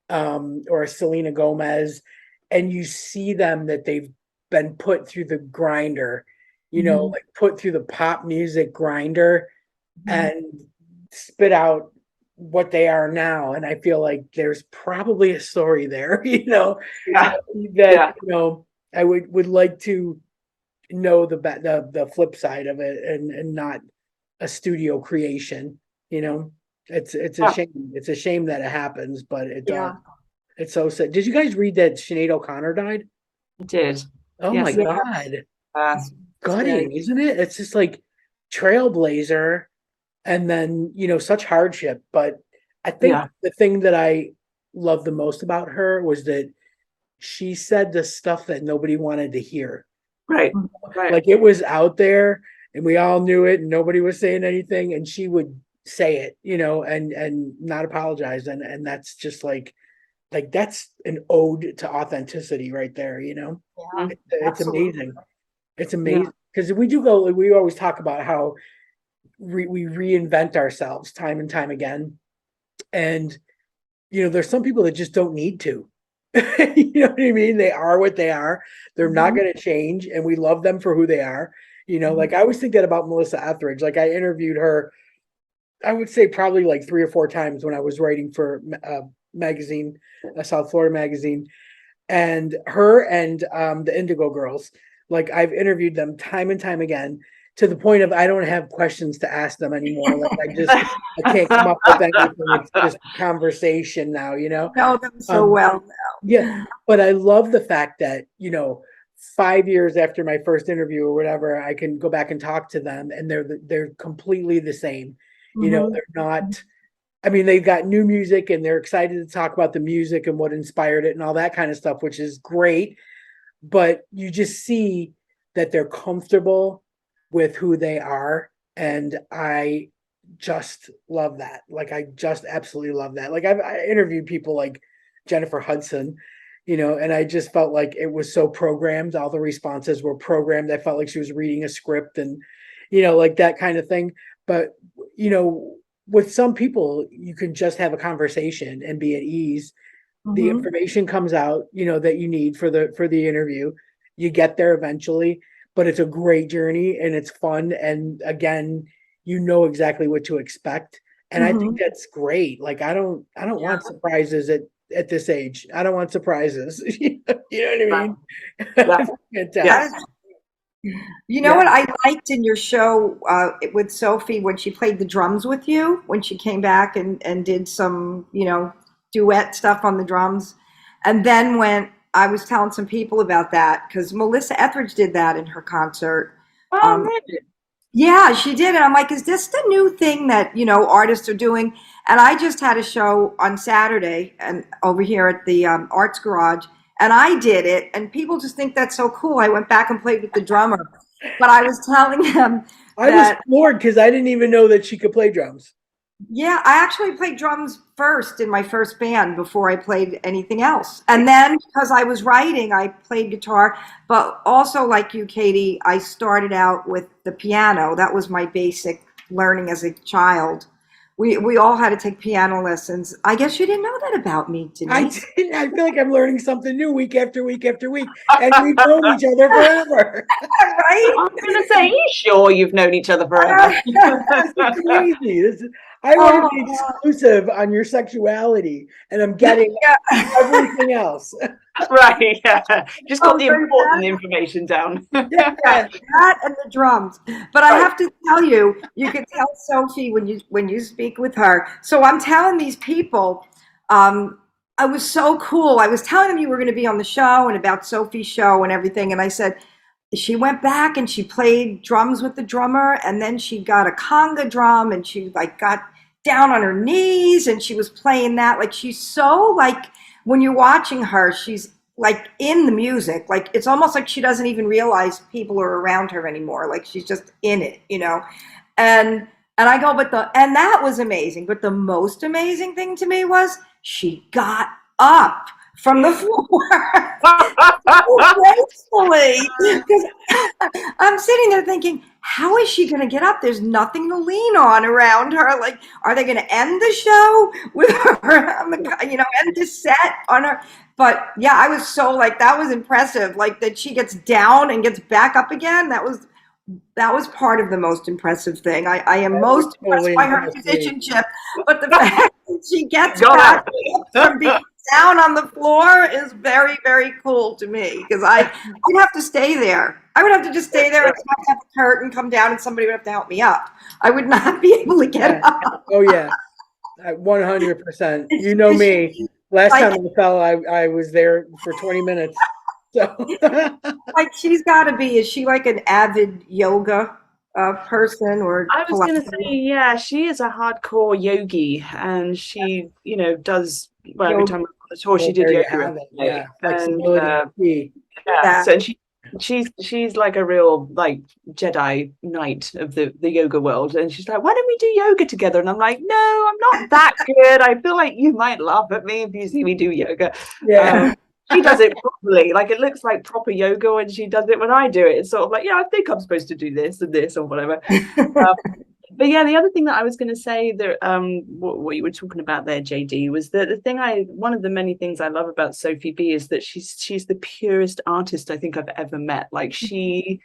or a Selena Gomez, and you see them that they've been put through the grinder, you know, Mhm. like put through the pop music grinder Mhm. and spit out what they are now. And I feel like there's probably a story there, you know, yeah, that yeah. you know, I would like to know the flip side of it, and not a studio creation, you know. It's a Yeah. shame. It's a shame that it happens, but it does. Yeah. It's so sad. Did you guys read that Sinead O'Connor died? I did. Oh my Yes, Yeah. God. it's very, Gutting, isn't it? It's just like trailblazer, and then, you know, such hardship. But I think yeah, the thing that I love the most about her was that she said the stuff that nobody wanted to hear. right, right. Like it was out there and we all knew it and nobody was saying anything, and she would say it, you know, and not apologize. And that's just like that's an ode to authenticity right there, you know. Yeah. It's Absolutely. amazing. It's Yeah, amazing because we always talk about how we reinvent ourselves time and time again. And, you know, there's some people that just don't need to. You know what I mean? They are what they are. They're not Mhm. going to change, and we love them for who they are. You know, like I always think that about Melissa Etheridge. Like I interviewed her, I would say probably like 3 or 4 times when I was writing for a magazine, a South Florida magazine, and her and the Indigo Girls. Like I've interviewed them time and time again, to the point of I don't have questions to ask them anymore. Like I can't come up with anything. It's just conversation now, you know. Know them so Um, well yeah, now. but I love the fact that, you know, 5 years after my first interview or whatever, I can go back and talk to them, and they're completely the same. You know, Mhm. they're not. I mean, they've got new music and they're excited to talk about the music and what inspired it and all that kind of stuff, which is great. But you just see that they're comfortable with who they are, and I just love that. Like I just absolutely love that. Like I interviewed people like Jennifer Hudson, and I just felt like it was so programmed. All the responses were programmed. I felt like she was reading a script and, like that kind of thing. But, with some people, you can just have a conversation and be at ease. The Mhm. information comes out, that you need for the interview. You get there eventually, but it's a great journey and it's fun. And again, you know exactly what to expect. And I think Mhm. that's great. Like I don't want surprises at this age. I don't want surprises. You know what I mean? Yeah. Fantastic. That is, you know Yeah. what I liked in your show with Sophie when she played the drums with you, when she came back and did some, duet stuff on the drums. And then when I was telling some people about that, because Melissa Etheridge did that in her concert. Oh, Um, really? Yeah, she did. And I'm like, is this the new thing that, artists are doing? And I just had a show on Saturday and over here at the Arts Garage, and I did it. And people just think that's so cool. I went back and played with the drummer, but I was telling them I was that, floored because I didn't even know that she could play drums. yeah, I actually played drums first in my first band before I played anything else. And then because I was writing, I played guitar, but also like you, Katie, I started out with the piano. That was my basic learning as a child. We all had to take piano lessons. I guess you didn't know that about me, I Denise. didn't. I feel like I'm learning something new week after week after week, and we've known each other forever. Right? I'm gonna say, you sure you've known each other forever? This is crazy. I want to be Oh, exclusive on your sexuality, and I'm getting yeah. everything else. Right, yeah. Just got Oh, the very important information down. Yeah, Yeah. that and the drums. But I Right. have to tell you, you could tell Sophie when you speak with her. So I'm telling these people, I was so cool. I was telling them you were going to be on the show and about Sophie's show and everything. And I said, she went back and she played drums with the drummer, and then she got a conga drum and she like got down on her knees and she was playing that. Like she's so like when you're watching her, she's like in the music. Like it's almost like she doesn't even realize people are around her anymore. Like she's just in it. And I go, and that was amazing. But the most amazing thing to me was she got up from the floor gracefully. Because I'm sitting there thinking, how is she going to get up? There's nothing to lean on around her. Like, are they going to end the show with her on the, end the set on her? But yeah, I was so like, that was impressive. Like that she gets down and gets back up again. That was part of the most impressive thing. I am most impressed Totally by her impressed me. musicianship, but the fact that she gets Got back her. from being down on the floor is very, very cool to me because I'd have to stay there. I would have to just stay there and have to have a curtain come down and somebody would have to help me up. I would not be able to get Yeah. up. Oh yeah, 100%. You know me. Last Like, time I fell, I was there for 20 minutes. So like she's got to be. Is she like an avid yoga person or I was gonna Pilates? say, yeah, she is a hardcore yogi, and she, does well every Yoga. time we're on the tour. She well, did there you yoga have every it. day, Yeah, and flexibility is key. yeah, That. so and she's like a real like Jedi knight of the yoga world, and she's like, why don't we do yoga together? And I'm like, no, I'm not that good. I feel like you might laugh at me if you see me do yoga. Yeah. She does it properly, like it looks like proper yoga when she does it. When I do it, it's sort of like, yeah, I think I'm supposed to do this and this or whatever. But yeah, the other thing that I was going to say that what you were talking about there, JD, was that one of the many things I love about Sophie B is that she's the purest artist I think I've ever met. Like she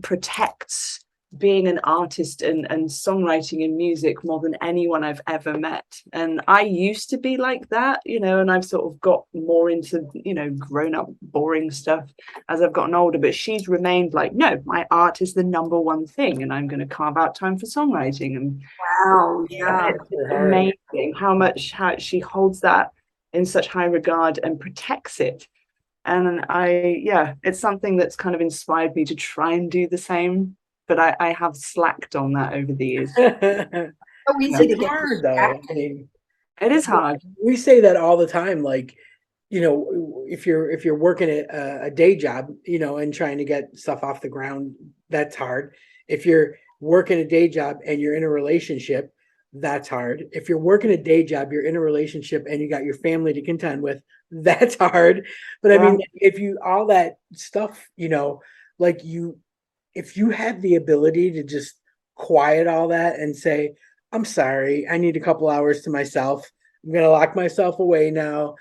protects being an artist and songwriting and music more than anyone I've ever met. And I used to be like that, and I've sort of got more into, grown up boring stuff as I've gotten older. But she's remained like, no, my art is the number one thing, and I'm going to carve out time for songwriting. And Wow. Yeah. it's amazing how she holds that in such high regard and protects it. And it's something that's kind of inspired me to try and do the same. But I have slacked on that over the years. So easy to It's get hard though. I distracted. mean, It is hard. we say that all the time. Like, if you're working a day job, and trying to get stuff off the ground, that's hard. If you're working a day job and you're in a relationship, that's hard. If you're working a day job, you're in a relationship and you got your family to contend with, that's hard. But I mean, if you, all that stuff, you know, like if you have the ability to just quiet all that and say, I'm sorry, I need a couple hours to myself. I'm going to lock myself away now,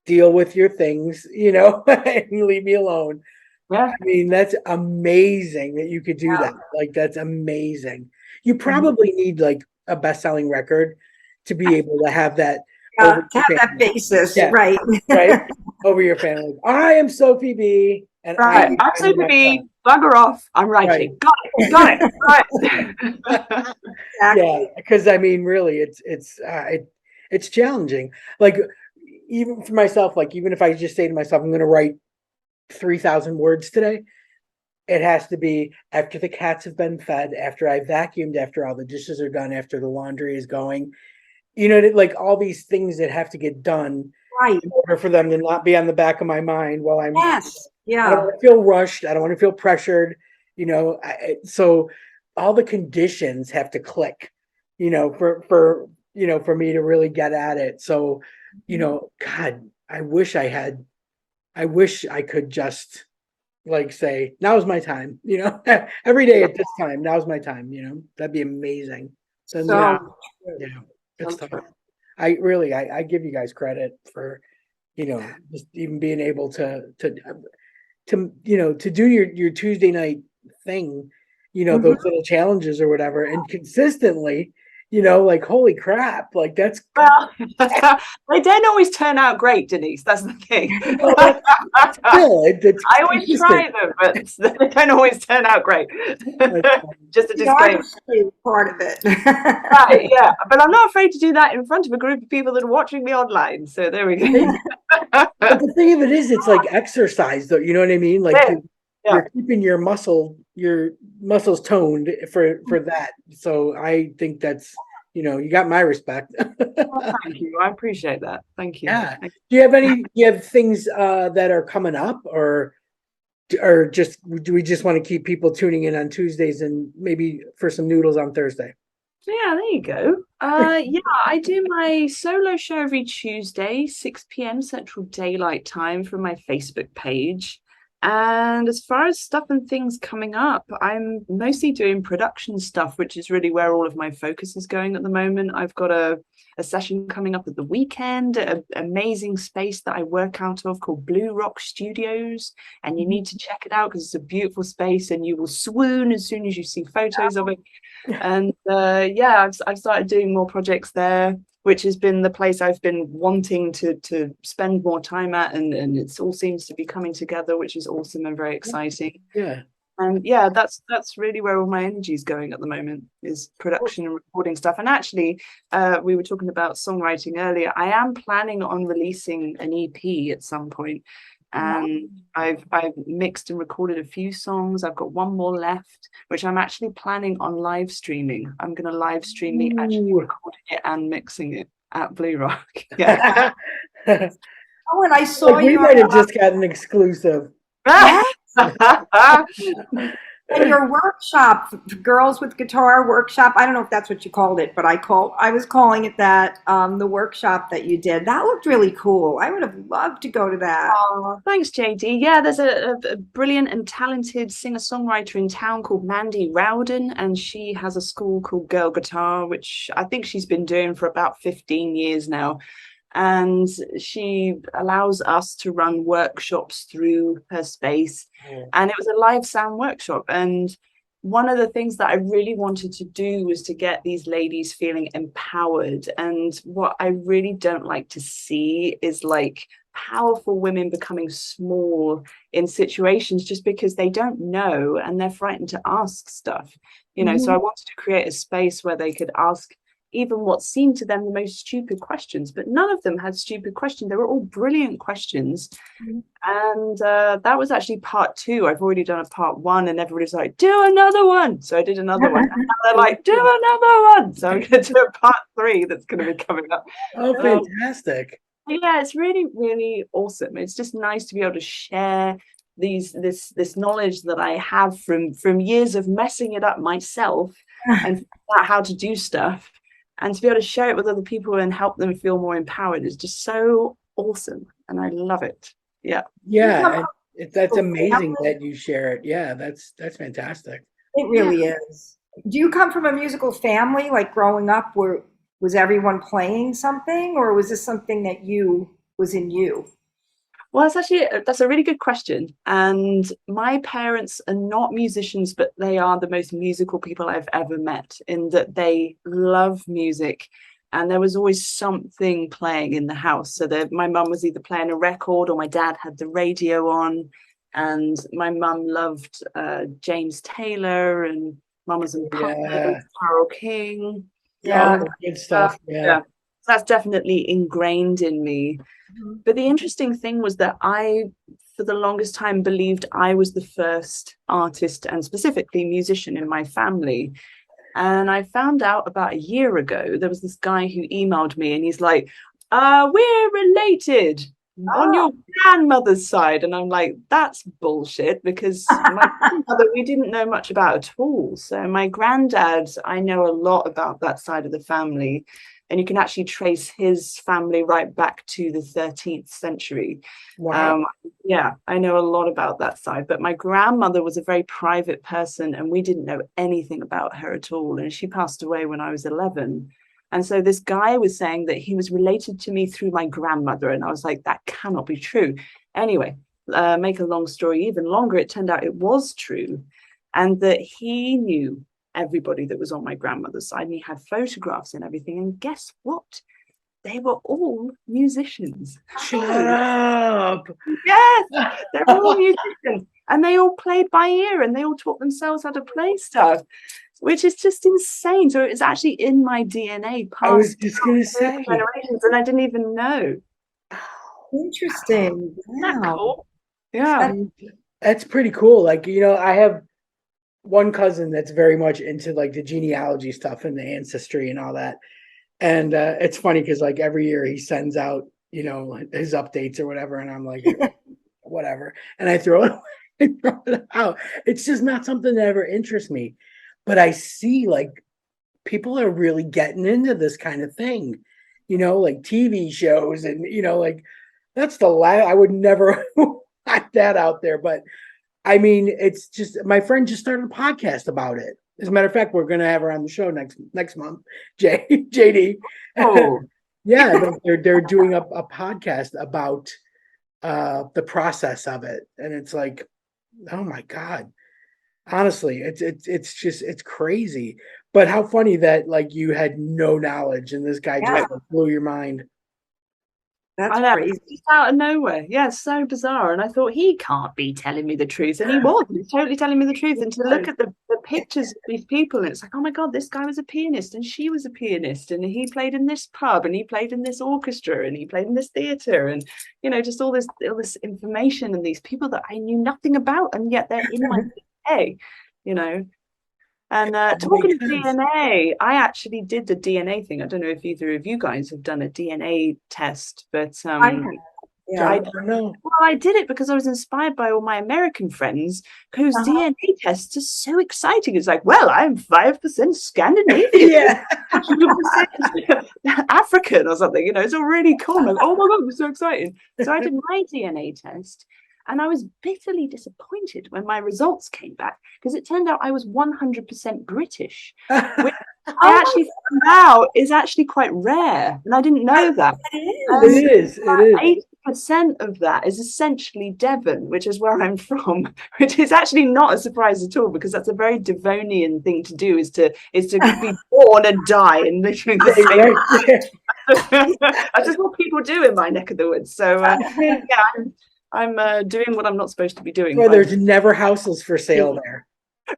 deal with your things, you know, and leave me alone. Yeah. I mean, that's amazing that you could do that. Like, that's amazing. You probably need like a best-selling record to be able to have that over To have that basis, Yeah. right? right over your family. I am Sophie B, and Right. I'm I'm Sophie B. Bugger off. I'm writing. Right. Got it. Right. Yeah, because I mean, really, it's challenging. Like, even for myself, like even if I just say to myself, I'm going to write 3,000 words today, it has to be after the cats have been fed, after I vacuumed, after all the dishes are done, after the laundry is going. You know, like all these things that have to get done Right. in order for them to not be on the back of my mind while I'm. Yes. I don't Yeah. want to feel rushed. I don't want to feel pressured. You know, so all the conditions have to click. You know, for you know, for me to really get at it. So, you know, God, I wish I could just like say, now's my time, you know, every day at this time, now's my time, you know, that'd be amazing. Then, So yeah, it's So tough. I give you guys credit for, you know, just even being able to, you know, to do your Tuesday night thing, you know, those little challenges or whatever, and consistently, you know, like, holy crap, like that's well, they don't always turn out great, Denise. That's the thing. still, it's I always try consistent. them, but they don't always turn out great. Just a the disclaimer. artistry is part of it. Right, yeah. But I'm not afraid to do that in front of a group of people that are watching me online. So there we go. But the thing of it is, it's like exercise, though. You know what I mean? Like Yeah. you're keeping your muscles toned for that. So I think that's, you know, you got my respect. Well, thank you. I appreciate that. Thank you. Yeah. Do you have things that are coming up, or just do we just want to keep people tuning in on Tuesdays and maybe for some noodles on Thursday? Yeah, there you go. Yeah, I do my solo show every Tuesday, 6 p.m. Central Daylight Time from my Facebook page. And as far as stuff and things coming up, I'm mostly doing production stuff, which is really where all of my focus is going at the moment. I've got a session coming up at the weekend, an amazing space that I work out of called Blue Rock Studios. And you need to check it out because it's a beautiful space and you will swoon as soon as you see photos of it. And yeah, I've started doing more projects there, which has been the place I've been wanting to spend more time at, and it all seems to be coming together, which is awesome and very exciting. Yeah. And yeah, that's really where all my energy is going at the moment, is production and recording stuff. And actually, we were talking about songwriting earlier. I am planning on releasing an EP at some point. And I've mixed and recorded a few songs. I've got one more left, which I'm actually planning on live streaming. I'm going to live stream me actually recording it and mixing it at Blue Rock. Yeah. Oh, and I saw Like, we you might have just got an exclusive. and your workshop, Girls with Guitar workshop. I don't know if that's what you called it, but I was calling it that. The workshop that you did, that looked really cool. I would have loved to go to that. Oh, thanks, JD. Yeah, there's a brilliant and talented singer-songwriter in town called Mandy Rowden, and she has a school called Girl Guitar, which I think she's been doing for about 15 years now. And she allows us to run workshops through her space. And it was a live sound workshop. And one of the things that I really wanted to do was to get these ladies feeling empowered. And what I really don't like to see is like powerful women becoming small in situations just because they don't know and they're frightened to ask stuff, you know. So I wanted to create a space where they could ask even what seemed to them the most stupid questions, but none of them had stupid questions. They were all brilliant questions. And that was actually part 2. I've already done a part 1 and everybody's like, do another one. So I did another one. And now they're like, do another one. So I'm going to do a part 3 that's going to be coming up. Oh, fantastic. Yeah, it's really, really awesome. It's just nice to be able to share this knowledge that I have from years of messing it up myself and figure out how to do stuff, and to be able to share it with other people and help them feel more empowered is just so awesome, and I love it. Yeah. Yeah, that's amazing that you share it. Yeah, that's fantastic. It really is. Do you come from a musical family? Like growing up, was everyone playing something, or was this something that was in you? Well, that's a really good question. And my parents are not musicians, but they are the most musical people I've ever met, in that they love music. And there was always something playing in the house. So that my mum was either playing a record or my dad had the radio on. And my mum loved James Taylor and Mamas and Papas, Carole King. Yeah, good stuff. Yeah. That's definitely ingrained in me. But the interesting thing was that I, for the longest time, believed I was the first artist and specifically musician in my family. And I found out about a year ago, there was this guy who emailed me and he's like, we're related on your grandmother's side. And I'm like, that's bullshit, because my grandmother, we didn't know much about at all. So my granddad, I know a lot about that side of the family. And you can actually trace his family right back to the 13th century. Wow. Yeah, I know a lot about that side. But my grandmother was a very private person, and we didn't know anything about her at all. And she passed away when I was 11. And so this guy was saying that he was related to me through my grandmother. And I was like, that cannot be true. Anyway, make a long story even longer, it turned out it was true. And that he knew everybody that was on my grandmother's side, and he had photographs and everything. And guess what? They were all musicians. Shut up. Yes, they're all musicians, and they all played by ear, and they all taught themselves how to play stuff, which is just insane. So it's actually in my DNA. I was just gonna say, generations, and I didn't even know. Interesting. Isn't that Wow. cool? Yeah. that's pretty cool. Like, I have one cousin that's very much into like the genealogy stuff and the ancestry and all that. And it's funny because like every year he sends out, his updates or whatever. And I'm like, whatever. And I throw it out. It's just not something that ever interests me. But I see like people are really getting into this kind of thing, like TV shows and, like that's I would never want that out there. But I mean, it's just, my friend just started a podcast about it. As a matter of fact, we're going to have her on the show next month, JD. Oh, Yeah, they're doing a podcast about the process of it, and it's like, oh my God, honestly, it's crazy. But how funny that like you had no knowledge, and this guy just blew your mind. That's crazy. Just out of nowhere. Yeah, so bizarre. And I thought, he can't be telling me the truth. And he was. He was totally telling me the truth. And to look at the pictures of these people, and it's like, oh my God, this guy was a pianist and she was a pianist. And he played in this pub and he played in this orchestra and he played in this theatre. And, just all this information and these people that I knew nothing about. And yet they're in my DNA, And talking of DNA, I actually did the DNA thing. I don't know if either of you guys have done a DNA test, but I don't know. Well, I did it because I was inspired by all my American friends whose DNA tests are so exciting. It's like, well, I'm 5% Scandinavian, Yeah, 2% African or something. It's all really cool. I'm like, oh my God, it's so exciting. So I did my DNA test. And I was bitterly disappointed when my results came back, because it turned out I was 100% British, which I actually found out is actually quite rare. And I didn't know that. It is. 80% of that is essentially Devon, which is where I'm from, which is actually not a surprise at all, because that's a very Devonian thing to do, is to be born and die in literally the same. That's just what people do in my neck of the woods. So I'm doing what I'm not supposed to be doing. Well, there's never houses for sale there.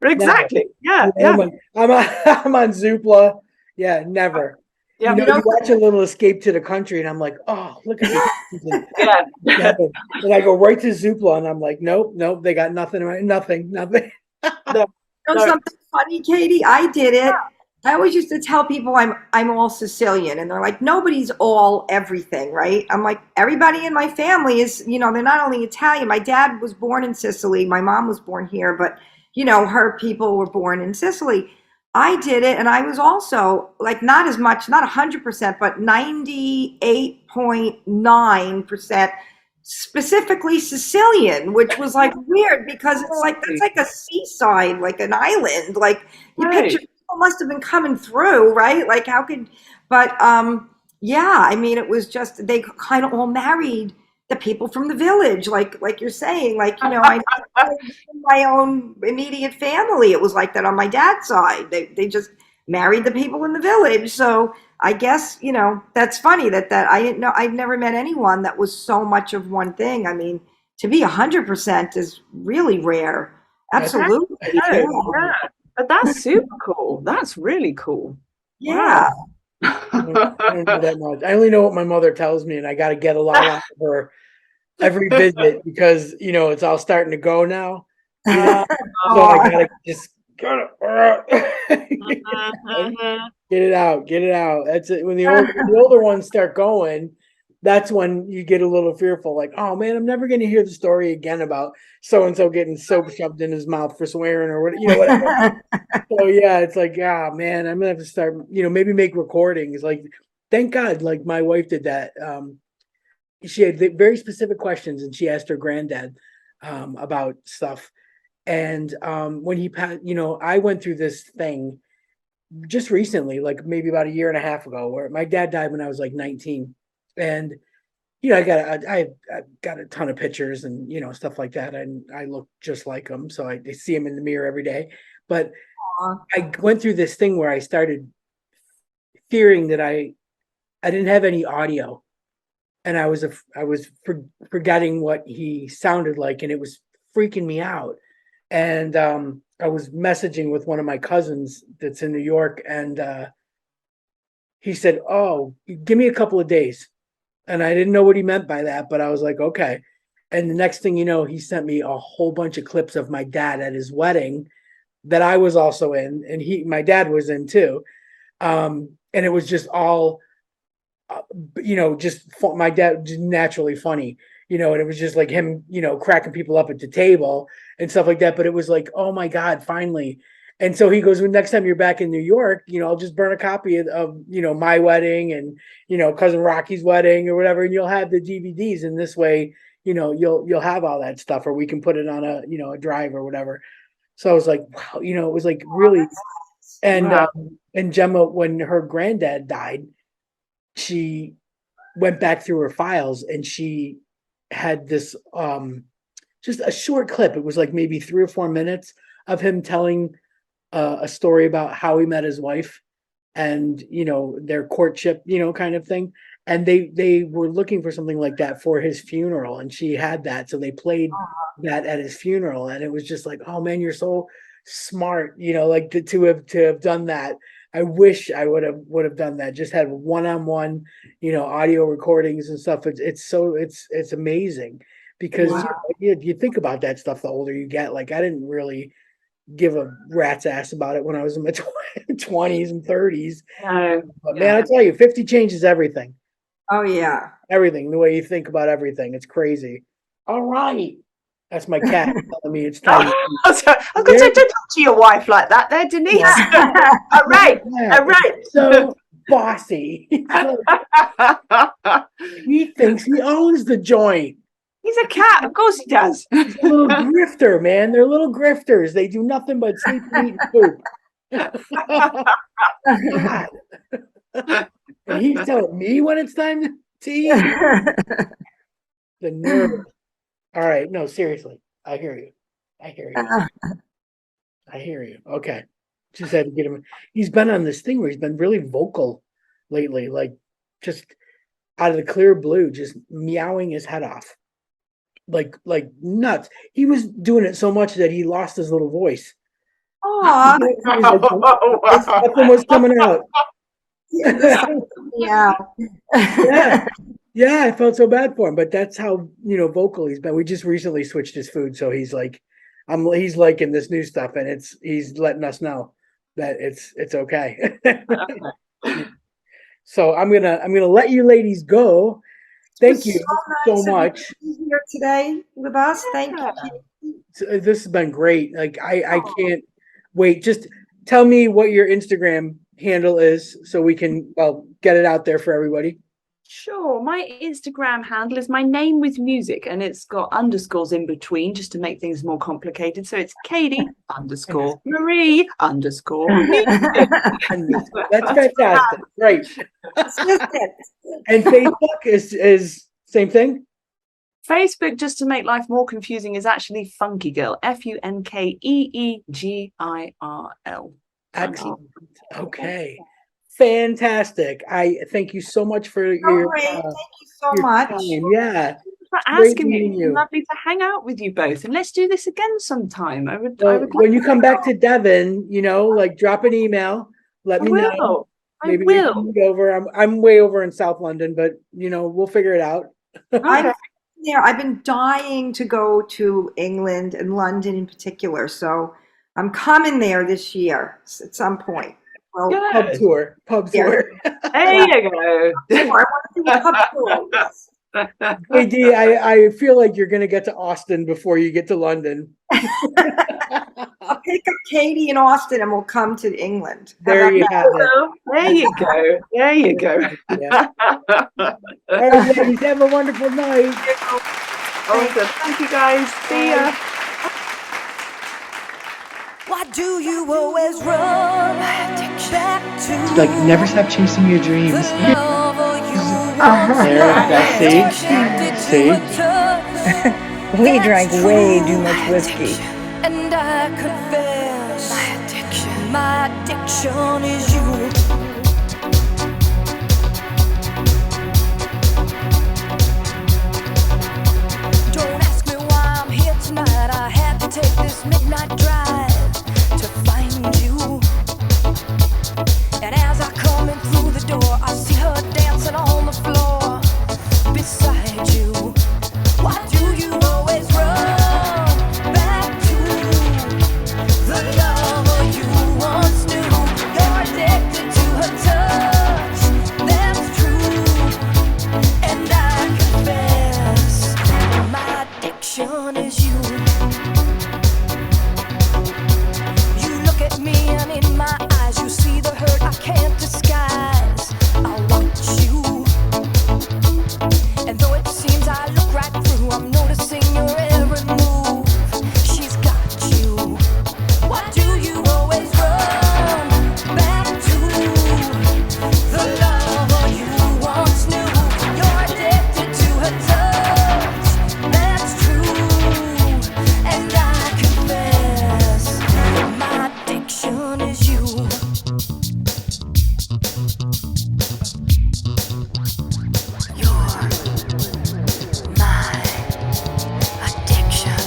Exactly. Never. Yeah. I'm on Zoopla. Yeah, never. Yeah. You watch a little Escape to the Country, and I'm like, oh, look at this. Yeah. And I go right to Zoopla, and I'm like, nope, they got nothing. Nothing. Something funny, Katie? I did it. I always used to tell people I'm all Sicilian, and they're like, nobody's all everything, right? I'm like, everybody in my family is, they're not only Italian. My dad was born in Sicily. My mom was born here, but her people were born in Sicily. I did it, and I was also like not as much, not 100%, but 98.9% specifically Sicilian, which was like weird because it's like that's like a seaside, like an island. Like you Right. picture people must have been coming through, right? Like how could but yeah, I mean it was just they kind of all married the people from the village, like you're saying, like I my own immediate family, it was like that on my dad's side. They just married the people in the village. So I guess, that's funny that I didn't know. I've never met anyone that was so much of one thing. I mean, to be 100% is really rare. Absolutely. Yeah. But that's super cool. That's really cool. Yeah. I don't know that much. I only know what my mother tells me, and I got to get a lot out of her every visit because it's all starting to go now. So I gotta just get it out. That's it. When the older ones start going, that's when you get a little fearful. Like, oh man, I'm never going to hear the story again about so and so getting soap shoved in his mouth for swearing or whatever. So yeah, it's like, ah, man, I'm gonna have to start. Maybe make recordings. Like, thank God, like my wife did that. She had very specific questions, and she asked her granddad about stuff. And when he passed, I went through this thing just recently, like maybe about a year and a half ago, where my dad died when I was like 19, and I got a ton of pictures and stuff like that, and I look just like him, so I see him in the mirror every day. But I went through this thing where I started fearing that I didn't have any audio, and I was forgetting what he sounded like, and it was freaking me out. And I was messaging with one of my cousins that's in New York, and he said, "Oh, give me a couple of days." And I didn't know what he meant by that, but I was like, okay. And the next thing you know, he sent me a whole bunch of clips of my dad at his wedding that I was also in, and my dad was in too. And it was just all, just my dad, just naturally funny, and it was just like him, cracking people up at the table and stuff like that. But it was like, oh my God, finally. And so he goes, well, next time you're back in New York, I'll just burn a copy of my wedding and, cousin Rocky's wedding or whatever. And you'll have the DVDs. And this way, you'll have all that stuff, or we can put it on a drive or whatever. So I was like, wow, it was like really, and, Wow. And Gemma, when her granddad died, she went back through her files, and she had this, just a short clip. It was like maybe 3 or 4 minutes of him telling a story about how he met his wife and their courtship, kind of thing. And they were looking for something like that for his funeral, and she had that, so they played that at his funeral. And it was just like, oh man, you're so smart, like to have done that. I wish I would have done that. Just had one-on-one, audio recordings and stuff. It's amazing because you think about that stuff the older you get. Like I didn't really give a rat's ass about it when I was in my 20s and 30s. No. But man, I tell you, 50 changes everything. Oh yeah. Everything, the way you think about everything. It's crazy. All right. That's my cat telling me it's time. I was going to say, don't talk to your wife like that there, Denise. All right. Yeah, All right. so bossy. He thinks he owns the joint. He's a cat. Of course he does. He's a little grifter, man. They're little grifters. They do nothing but sleep and eat and poop. And he's telling me when it's time to eat. The nerve. All right. No, seriously. I hear you. I hear you. Okay. Just had to get him. He's been on this thing where he's been really vocal lately, like just out of the clear blue, just meowing his head off. Like nuts. He was doing it so much that he lost his little voice. Aw. Nothing was coming out. Yeah. Yeah, I felt so bad for him, but that's how vocal he's been. We just recently switched his food, so he's like, he's liking this new stuff, and he's letting us know. that it's okay. So I'm gonna let you ladies go. Thank you so nice of you much. to be here today with us. Thank Yeah. you. This has been great. Like I can't wait. Just tell me what your Instagram handle is so we can get it out there for everybody. Sure. My Instagram handle is my name with music, and it's got underscores in between just to make things more complicated. So it's Katie _ Marie _ music. That's fantastic. Right. And Facebook is same thing. Facebook, just to make life more confusing, is actually Funky Girl. FUNKEEGIRL. Excellent. Okay. Fantastic. I thank you so much for your Great. Thank you so your much. time. Yeah. For Great asking me. meeting It's you. lovely to hang out with you both, and let's do this again sometime. I would When you come back to Devon, like drop an email, let me know. Maybe we can meet over. I'm way over in South London, but we'll figure it out. Okay. I've been dying to go to England and London in particular, so I'm coming there this year at some point. Well, Pub tour. There you go. I want to do a pub tour. Yes. Hey Dee, I feel like you're gonna get to Austin before you get to London. I'll pick up Katie in Austin and we'll come to England. There you have it. There you go. There you go. Yeah. All right, ladies, have a wonderful night. Awesome. Thank you guys. See ya. Why do you always run back to Like, never stop chasing your dreams. the lover you There, that's see? We drank way too much whiskey. And I confess my addiction is you. Don't ask me why I'm here tonight. I had to take this midnight drive to find you. And as I come in through the door, I see her dancing on the floor beside you. Why do you always run back to the lover you once knew? You're addicted to her touch, that's true. And I confess, my addiction is you. You look at me and in my eyes you see the hurt I can't disguise. I watch you, and though it seems I look right through, I'm noticing your every move. She's got you. Why do you always run back to the lover you once knew? You're addicted to her touch, that's true. And I confess, my addiction is you. You're my addiction.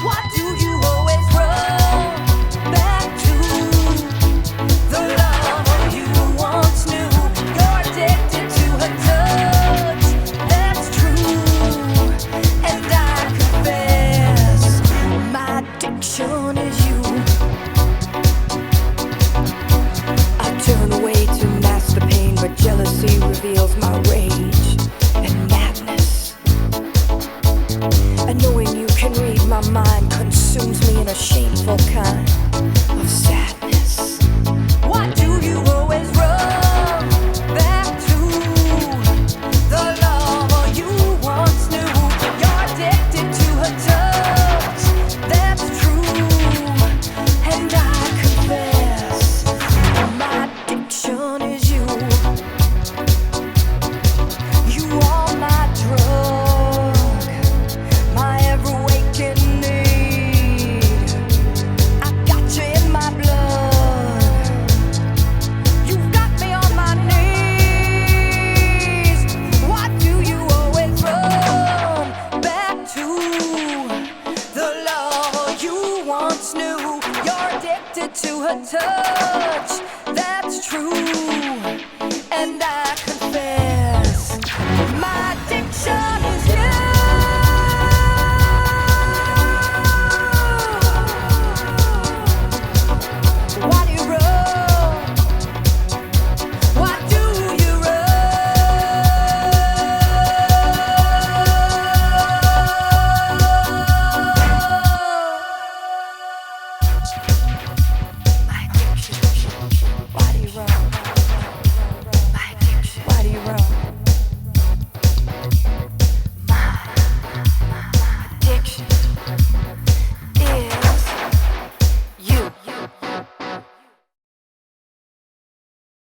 Why do you always run back to the lover you once knew? You're addicted to her touch, that's true. And I confess, my addiction is you. I turn away to mask the pain, but jealousy reveals my rage and madness. And knowing you can read my mind consumes me in a shameful kind of sadness. Why do you always run back to the lover you once knew? You're addicted to her touch, that's true. And I confess, my addiction is you. You are my drug, my ever waking need. I got you in my blood. You've got me on my knees. Why do you always run back to the lover you once knew? You're addicted to her touch, that's true. And I confess, my addiction is you. My addiction, body roll.